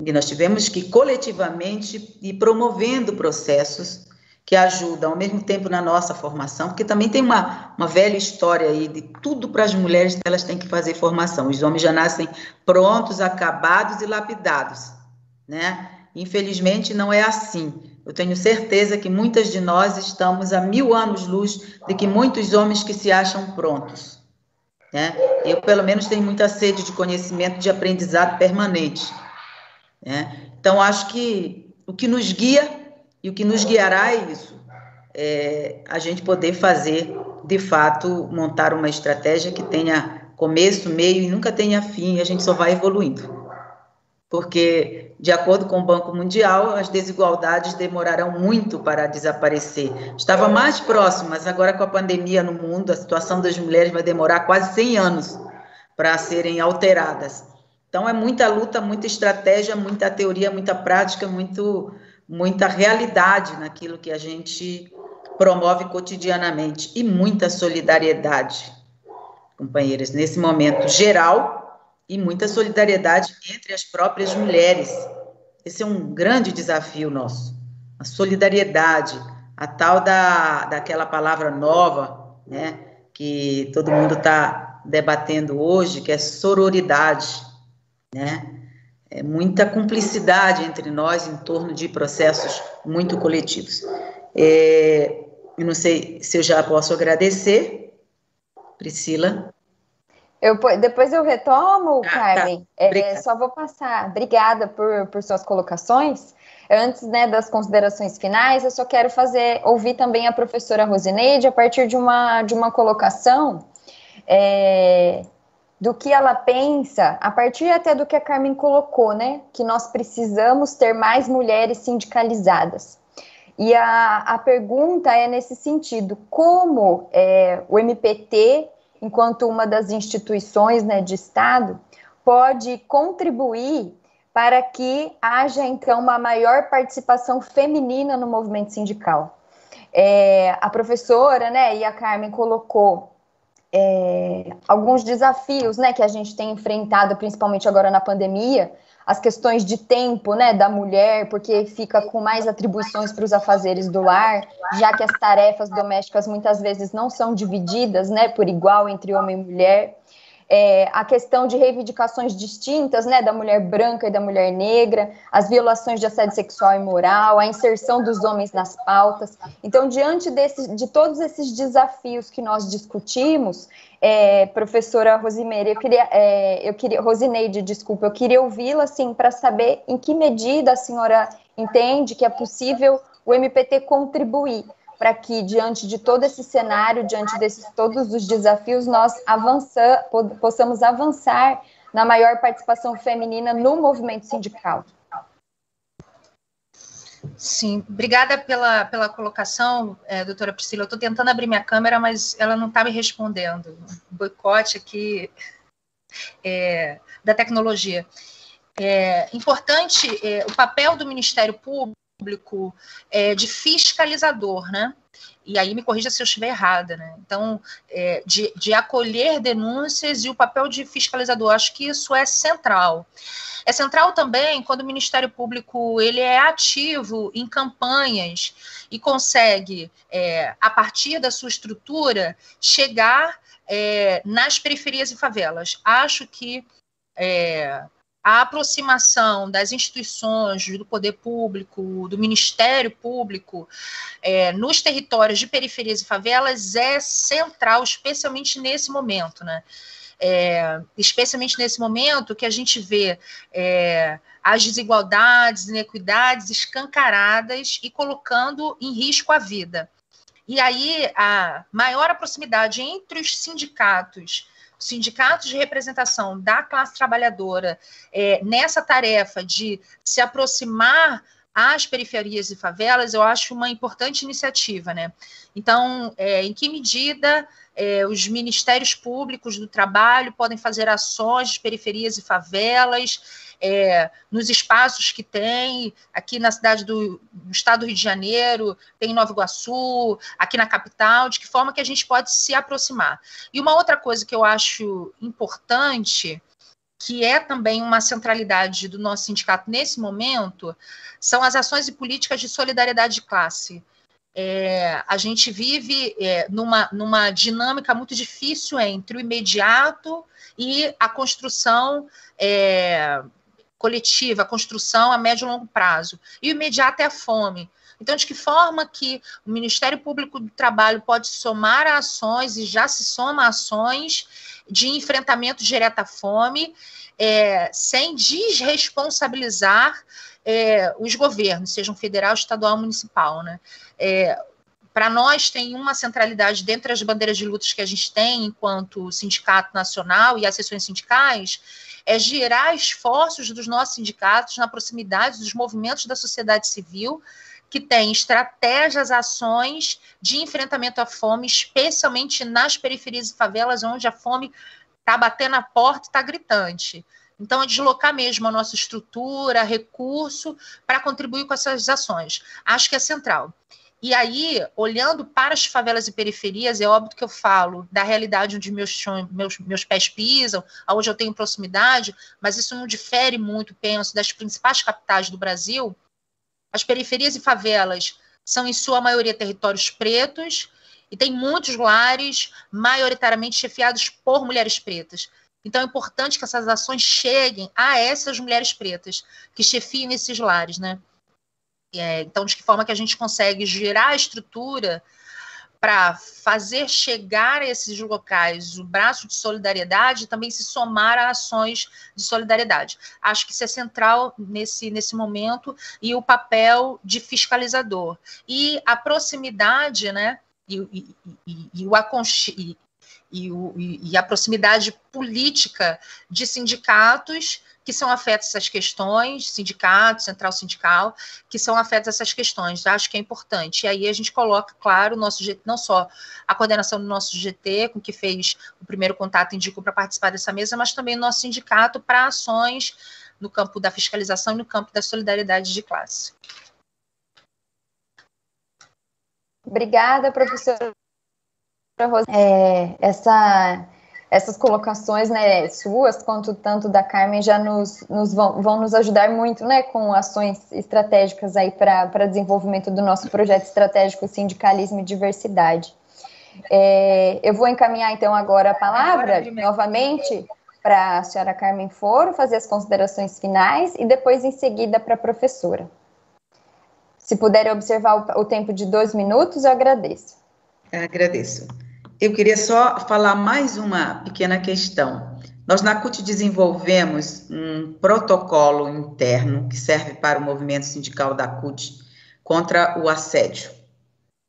E nós tivemos que, coletivamente, ir promovendo processos que ajudam, ao mesmo tempo, na nossa formação, porque também tem uma velha história aí de tudo para as mulheres, elas têm que fazer formação. Os homens já nascem prontos, acabados e lapidados, né? Infelizmente, não é assim. Eu tenho certeza que muitas de nós estamos a 1000 anos-luz de que muitos homens que se acham prontos, né? Eu, pelo menos, tenho muita sede de conhecimento, de aprendizado permanente, né? Então, acho que o que nos guia e o que nos guiará é isso, a gente poder fazer, de fato, montar uma estratégia que tenha começo, meio e nunca tenha fim, e a gente só vai evoluindo. Porque, de acordo com o Banco Mundial, as desigualdades demorarão muito para desaparecer. Estava mais próximo, mas agora com a pandemia no mundo, a situação das mulheres vai demorar quase 100 anos para serem alteradas. Então, é muita luta, muita estratégia, muita teoria, muita prática, muita realidade naquilo que a gente promove cotidianamente. E muita solidariedade, companheiras, nesse momento geral, e muita solidariedade entre as próprias mulheres. Esse é um grande desafio nosso. A solidariedade, a tal daquela palavra nova, né, que todo mundo está debatendo hoje, que é sororidade, né? É muita cumplicidade entre nós em torno de processos muito coletivos. Eu não sei se eu já posso agradecer, Priscila. Depois eu retomo, Carmen. Tá. Só vou passar. Obrigada por suas colocações. Antes, né, das considerações finais, eu só quero ouvir também a professora Rosineide a partir de uma colocação do que ela pensa, a partir até do que a Carmen colocou, né, que nós precisamos ter mais mulheres sindicalizadas. E a pergunta é nesse sentido: como o MPT, enquanto uma das instituições, né, de Estado, pode contribuir para que haja, então, uma maior participação feminina no movimento sindical? A professora, né, e a Carmen colocou alguns desafios, né, que a gente tem enfrentado, principalmente agora na pandemia, as questões de tempo, né, da mulher, porque fica com mais atribuições para os afazeres do lar, já que as tarefas domésticas muitas vezes não são divididas, né, por igual entre homem e mulher. A questão de reivindicações distintas, né, da mulher branca e da mulher negra, as violações de assédio sexual e moral, a inserção dos homens nas pautas. Então, diante de todos esses desafios que nós discutimos, professora Rosineide, eu queria ouvi-la, assim, para saber em que medida a senhora entende que é possível o MPT contribuir para que, diante de todo esse cenário, diante desses todos os desafios, nós possamos avançar na maior participação feminina no movimento sindical. Sim, obrigada pela colocação, doutora Priscila. Eu estou tentando abrir minha câmera, mas ela não está me respondendo. Boicote aqui da tecnologia. Importante o papel do Ministério Público Público de fiscalizador, né? E aí me corrija se eu estiver errada, né? Então, de acolher denúncias e o papel de fiscalizador, acho que isso é central. É central também quando o Ministério Público ele é ativo em campanhas e consegue, a partir da sua estrutura, chegar nas periferias e favelas. Acho que a aproximação das instituições, do poder público, do Ministério Público, nos territórios de periferias e favelas é central, especialmente nesse momento, né? Especialmente nesse momento que a gente vê as desigualdades, inequidades escancaradas e colocando em risco a vida. E aí a maior proximidade entre os sindicatos de representação da classe trabalhadora nessa tarefa de se aproximar às periferias e favelas, eu acho uma importante iniciativa, né? Então, em que medida os ministérios públicos do trabalho podem fazer ações de periferias e favelas, nos espaços que tem, aqui na cidade do estado do Rio de Janeiro, tem em Nova Iguaçu, aqui na capital, de que forma que a gente pode se aproximar. E uma outra coisa que eu acho importante, que é também uma centralidade do nosso sindicato nesse momento, são as ações e políticas de solidariedade de classe. A gente vive numa dinâmica muito difícil entre o imediato e a construção coletiva, a construção a médio e longo prazo. E o imediato é a fome. Então, de que forma que o Ministério Público do Trabalho pode somar a ações, e já se soma a ações, de enfrentamento direto à fome, sem desresponsabilizar os governos, sejam federal, estadual ou municipal, né? Para nós tem uma centralidade dentro das bandeiras de lutas que a gente tem enquanto sindicato nacional e as seções sindicais, é gerar esforços dos nossos sindicatos na proximidade dos movimentos da sociedade civil que tem estratégias, ações de enfrentamento à fome, especialmente nas periferias e favelas, onde a fome está batendo a porta e está gritante. Então, é deslocar mesmo a nossa estrutura, recurso, para contribuir com essas ações. Acho que é central. E aí, olhando para as favelas e periferias, é óbvio que eu falo da realidade onde meus pés pisam, onde eu tenho proximidade, mas isso não difere muito, penso, das principais capitais do Brasil. As periferias e favelas são, em sua maioria, territórios pretos, e tem muitos lares, maioritariamente chefiados por mulheres pretas. Então, é importante que essas ações cheguem a essas mulheres pretas, que chefiam esses lares, né? Então, de que forma que a gente consegue gerar a estrutura para fazer chegar a esses locais o braço de solidariedade e também se somar a ações de solidariedade. Acho que isso é central nesse momento, e o papel de fiscalizador. E a proximidade, né, e a proximidade política de sindicatos que são afetos a essas questões, sindicato, central sindical, que são afetos a essas questões. Acho que é importante. E aí a gente coloca, claro, o nosso GT, não só a coordenação do nosso GT, com que fez o primeiro contato, indicou para participar dessa mesa, mas também o nosso sindicato para ações no campo da fiscalização e no campo da solidariedade de classe. Obrigada, professora Rosa. Essas colocações, né, suas, quanto tanto da Carmen, já vão nos ajudar muito, né, com ações estratégicas aí para desenvolvimento do nosso projeto estratégico Sindicalismo e Diversidade. Eu vou encaminhar, então, agora a palavra, novamente, para a senhora Carmen Foro, fazer as considerações finais, e depois, em seguida, para a professora. Se puderem observar o tempo de 2 minutos, eu agradeço. Agradeço. Eu queria só falar mais uma pequena questão. Nós, na CUT, desenvolvemos um protocolo interno que serve para o movimento sindical da CUT contra o assédio.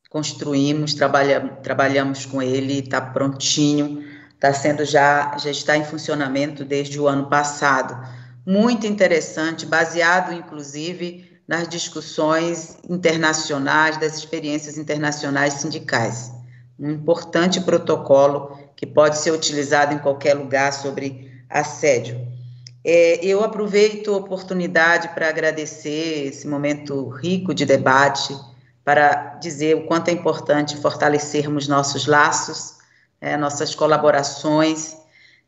Construímos, trabalhamos com ele, está prontinho, já está em funcionamento desde o ano passado. Muito interessante, baseado, inclusive, nas discussões internacionais, das experiências internacionais sindicais. Um importante protocolo que pode ser utilizado em qualquer lugar sobre assédio. Eu aproveito a oportunidade para agradecer esse momento rico de debate, para dizer o quanto é importante fortalecermos nossos laços, nossas colaborações,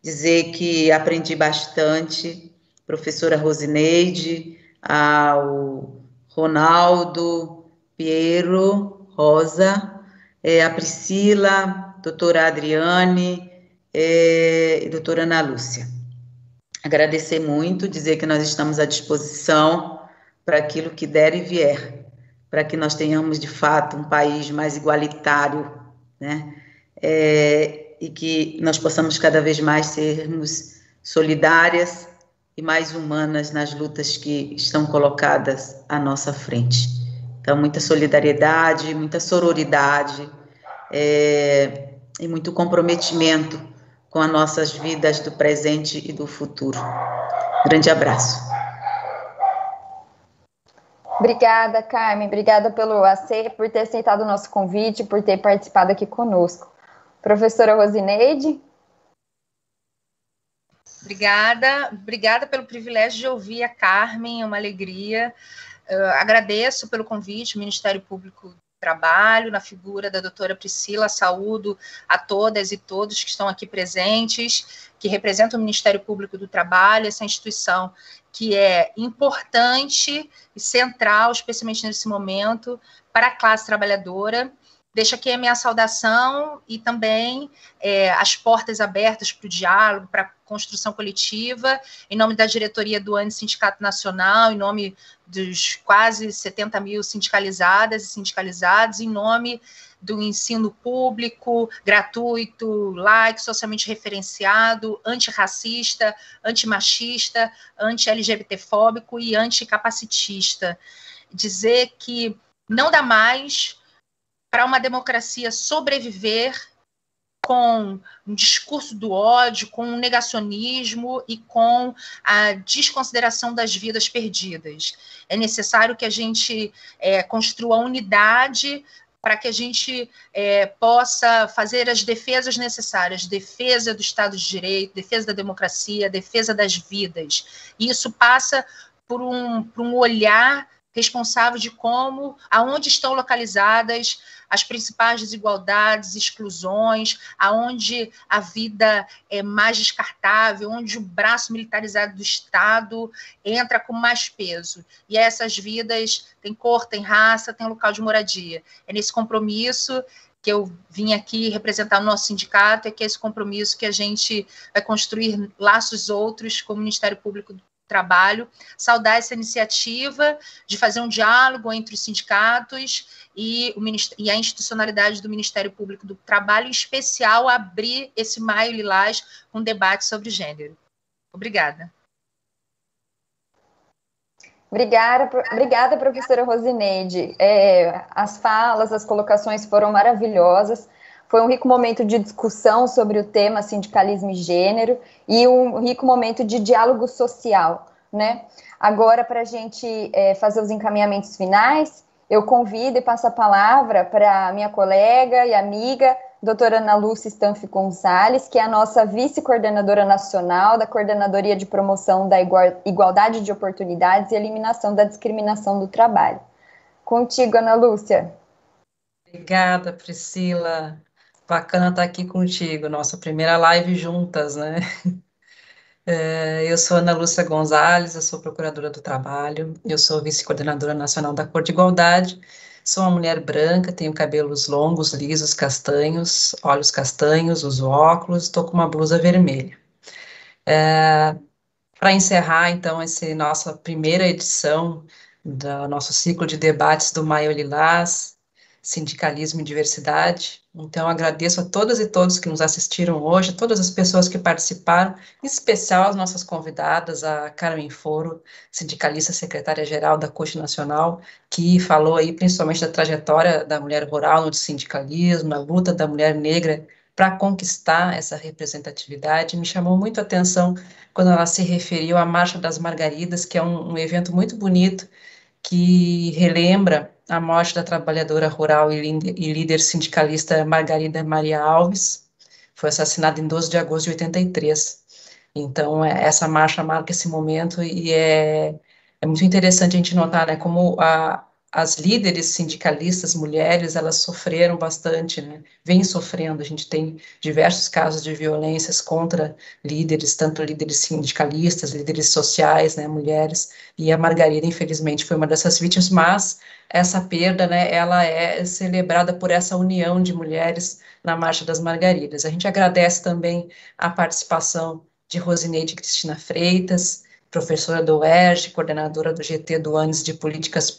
dizer que aprendi bastante, professora Rosineide, ao Ronaldo, Piero, Rosa, a Priscila, doutora Adriane e doutora Ana Lúcia. Agradecer muito, dizer que nós estamos à disposição para aquilo que der e vier, para que nós tenhamos, de fato, um país mais igualitário, né? E que nós possamos cada vez mais sermos solidárias e mais humanas nas lutas que estão colocadas à nossa frente. Então, muita solidariedade, muita sororidade e muito comprometimento com as nossas vidas do presente e do futuro. Grande abraço. Obrigada, Carmen. Obrigada por ter aceitado o nosso convite, por ter participado aqui conosco. Professora Rosineide? Obrigada pelo privilégio de ouvir a Carmen, é uma alegria. Agradeço pelo convite, o Ministério Público do Trabalho, na figura da doutora Priscila, saúdo a todas e todos que estão aqui presentes, que representam o Ministério Público do Trabalho, essa instituição que é importante e central, especialmente nesse momento, para a classe trabalhadora. Deixo aqui a minha saudação e também as portas abertas para o diálogo, para a construção coletiva, em nome da diretoria do ANE Sindicato Nacional, em nome dos quase 70 mil sindicalizadas e sindicalizados, em nome do ensino público, gratuito, laico, socialmente referenciado, antirracista, antimachista, anti-LGBTfóbico e anticapacitista. Dizer que não dá mais para uma democracia sobreviver com um discurso do ódio, com um negacionismo e com a desconsideração das vidas perdidas. É necessário que a gente construa unidade para que a gente possa fazer as defesas necessárias, defesa do Estado de Direito, defesa da democracia, defesa das vidas. E isso passa por um olhar responsável de aonde estão localizadas as principais desigualdades, exclusões, aonde a vida é mais descartável, onde o braço militarizado do Estado entra com mais peso. E essas vidas têm cor, têm raça, têm local de moradia. É nesse compromisso que eu vim aqui representar o nosso sindicato, é que é esse compromisso que a gente vai construir laços outros com o Ministério Público do Trabalho, saudar essa iniciativa de fazer um diálogo entre os sindicatos e a institucionalidade do Ministério Público do Trabalho, em especial abrir esse Maio Lilás com um debate sobre gênero. Obrigada. Obrigada, professora Rosineide. As falas, as colocações foram maravilhosas. Foi um rico momento de discussão sobre o tema sindicalismo e gênero e um rico momento de diálogo social, né? Agora, para a gente fazer os encaminhamentos finais, eu convido e passo a palavra para a minha colega e amiga, doutora Ana Lúcia Stanfi Gonzalez, que é a nossa vice-coordenadora nacional da Coordenadoria de Promoção da Igualdade de Oportunidades e Eliminação da Discriminação do Trabalho. Contigo, Ana Lúcia. Obrigada, Priscila. Bacana estar aqui contigo, nossa primeira live juntas, né? Eu sou Ana Lúcia Gonzalez, eu sou procuradora do trabalho, eu sou vice-coordenadora nacional da Cor de Igualdade, sou uma mulher branca, tenho cabelos longos, lisos, castanhos, olhos castanhos, uso óculos, estou com uma blusa vermelha. Para encerrar, então, essa nossa primeira edição do nosso ciclo de debates do Maio Lilás, Sindicalismo e Diversidade. Então, agradeço a todas e todos que nos assistiram hoje, todas as pessoas que participaram, em especial as nossas convidadas, a Carmen Foro, sindicalista secretária-geral da CUT Nacional, que falou aí principalmente da trajetória da mulher rural no sindicalismo, a luta da mulher negra para conquistar essa representatividade. Me chamou muito a atenção quando ela se referiu à Marcha das Margaridas, que é um evento muito bonito, que relembra a morte da trabalhadora rural e líder sindicalista Margarida Maria Alves, foi assassinada em 12 de agosto de 83. Então, essa marcha marca esse momento e é muito interessante a gente notar, né, como as líderes sindicalistas mulheres, elas sofreram bastante, né, vêm sofrendo, a gente tem diversos casos de violências contra líderes, tanto líderes sindicalistas, líderes sociais, né, mulheres, e a Margarida, infelizmente, foi uma dessas vítimas, mas essa perda, né, ela é celebrada por essa união de mulheres na Marcha das Margaridas. A gente agradece também a participação de Rosineide Cristina Freitas, professora do UERJ, coordenadora do GT do ANES de Políticas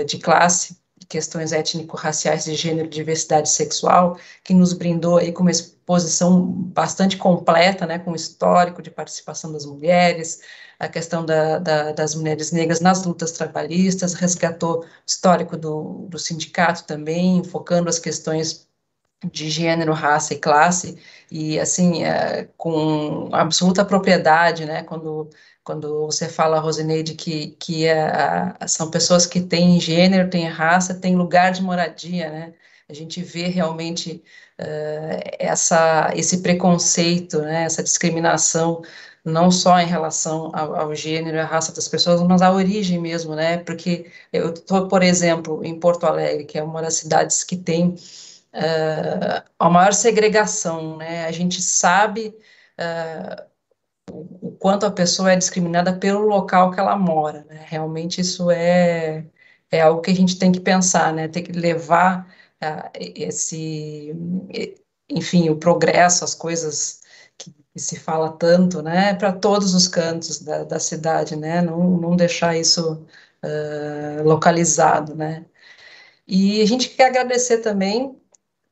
de Classe, Questões Étnico-Raciais de Gênero e Diversidade Sexual, que nos brindou aí com uma exposição bastante completa, né, com o histórico de participação das mulheres, a questão das mulheres negras nas lutas trabalhistas, resgatou o histórico do sindicato também, focando as questões de gênero, raça e classe, e assim, com absoluta propriedade, né, quando você fala, Rosineide, que são pessoas que têm gênero, têm raça, têm lugar de moradia, né, a gente vê realmente esse preconceito, né, essa discriminação, não só em relação ao gênero e à raça das pessoas, mas à origem mesmo, né, porque eu estou, por exemplo, em Porto Alegre, que é uma das cidades que tem a maior segregação, né? A gente sabe o quanto a pessoa é discriminada pelo local que ela mora, né? Realmente isso é algo que a gente tem que pensar, né? Tem que levar enfim, o progresso, as coisas que se fala tanto, né? Para todos os cantos da cidade, né? Não deixar isso localizado, né? E a gente quer agradecer também,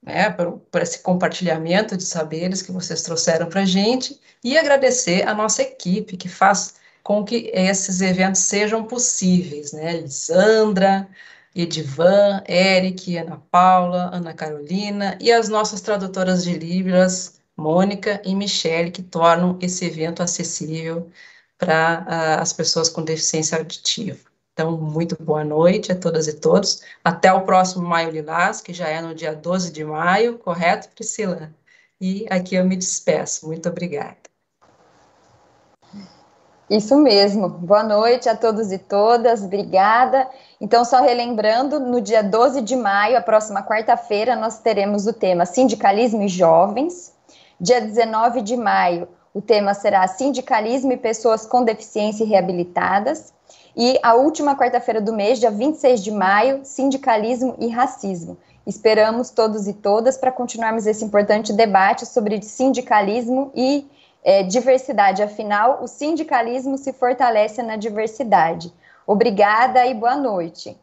né, por esse compartilhamento de saberes que vocês trouxeram para a gente, e agradecer a nossa equipe, que faz com que esses eventos sejam possíveis, né, Lisandra, Edivan, Eric, Ana Paula, Ana Carolina, e as nossas tradutoras de Libras, Mônica e Michele, que tornam esse evento acessível para as pessoas com deficiência auditiva. Então, muito boa noite a todas e todos. Até o próximo Maio Lilás, que já é no dia 12 de maio, correto, Priscila? E aqui eu me despeço. Muito obrigada. Isso mesmo. Boa noite a todos e todas. Obrigada. Então, só relembrando, no dia 12 de maio, a próxima quarta-feira, nós teremos o tema Sindicalismo e Jovens. Dia 19 de maio, o tema será Sindicalismo e Pessoas com Deficiência Reabilitadas. E a última quarta-feira do mês, dia 26 de maio, Sindicalismo e Racismo. Esperamos todos e todas para continuarmos esse importante debate sobre sindicalismo e diversidade. Afinal, o sindicalismo se fortalece na diversidade. Obrigada e boa noite.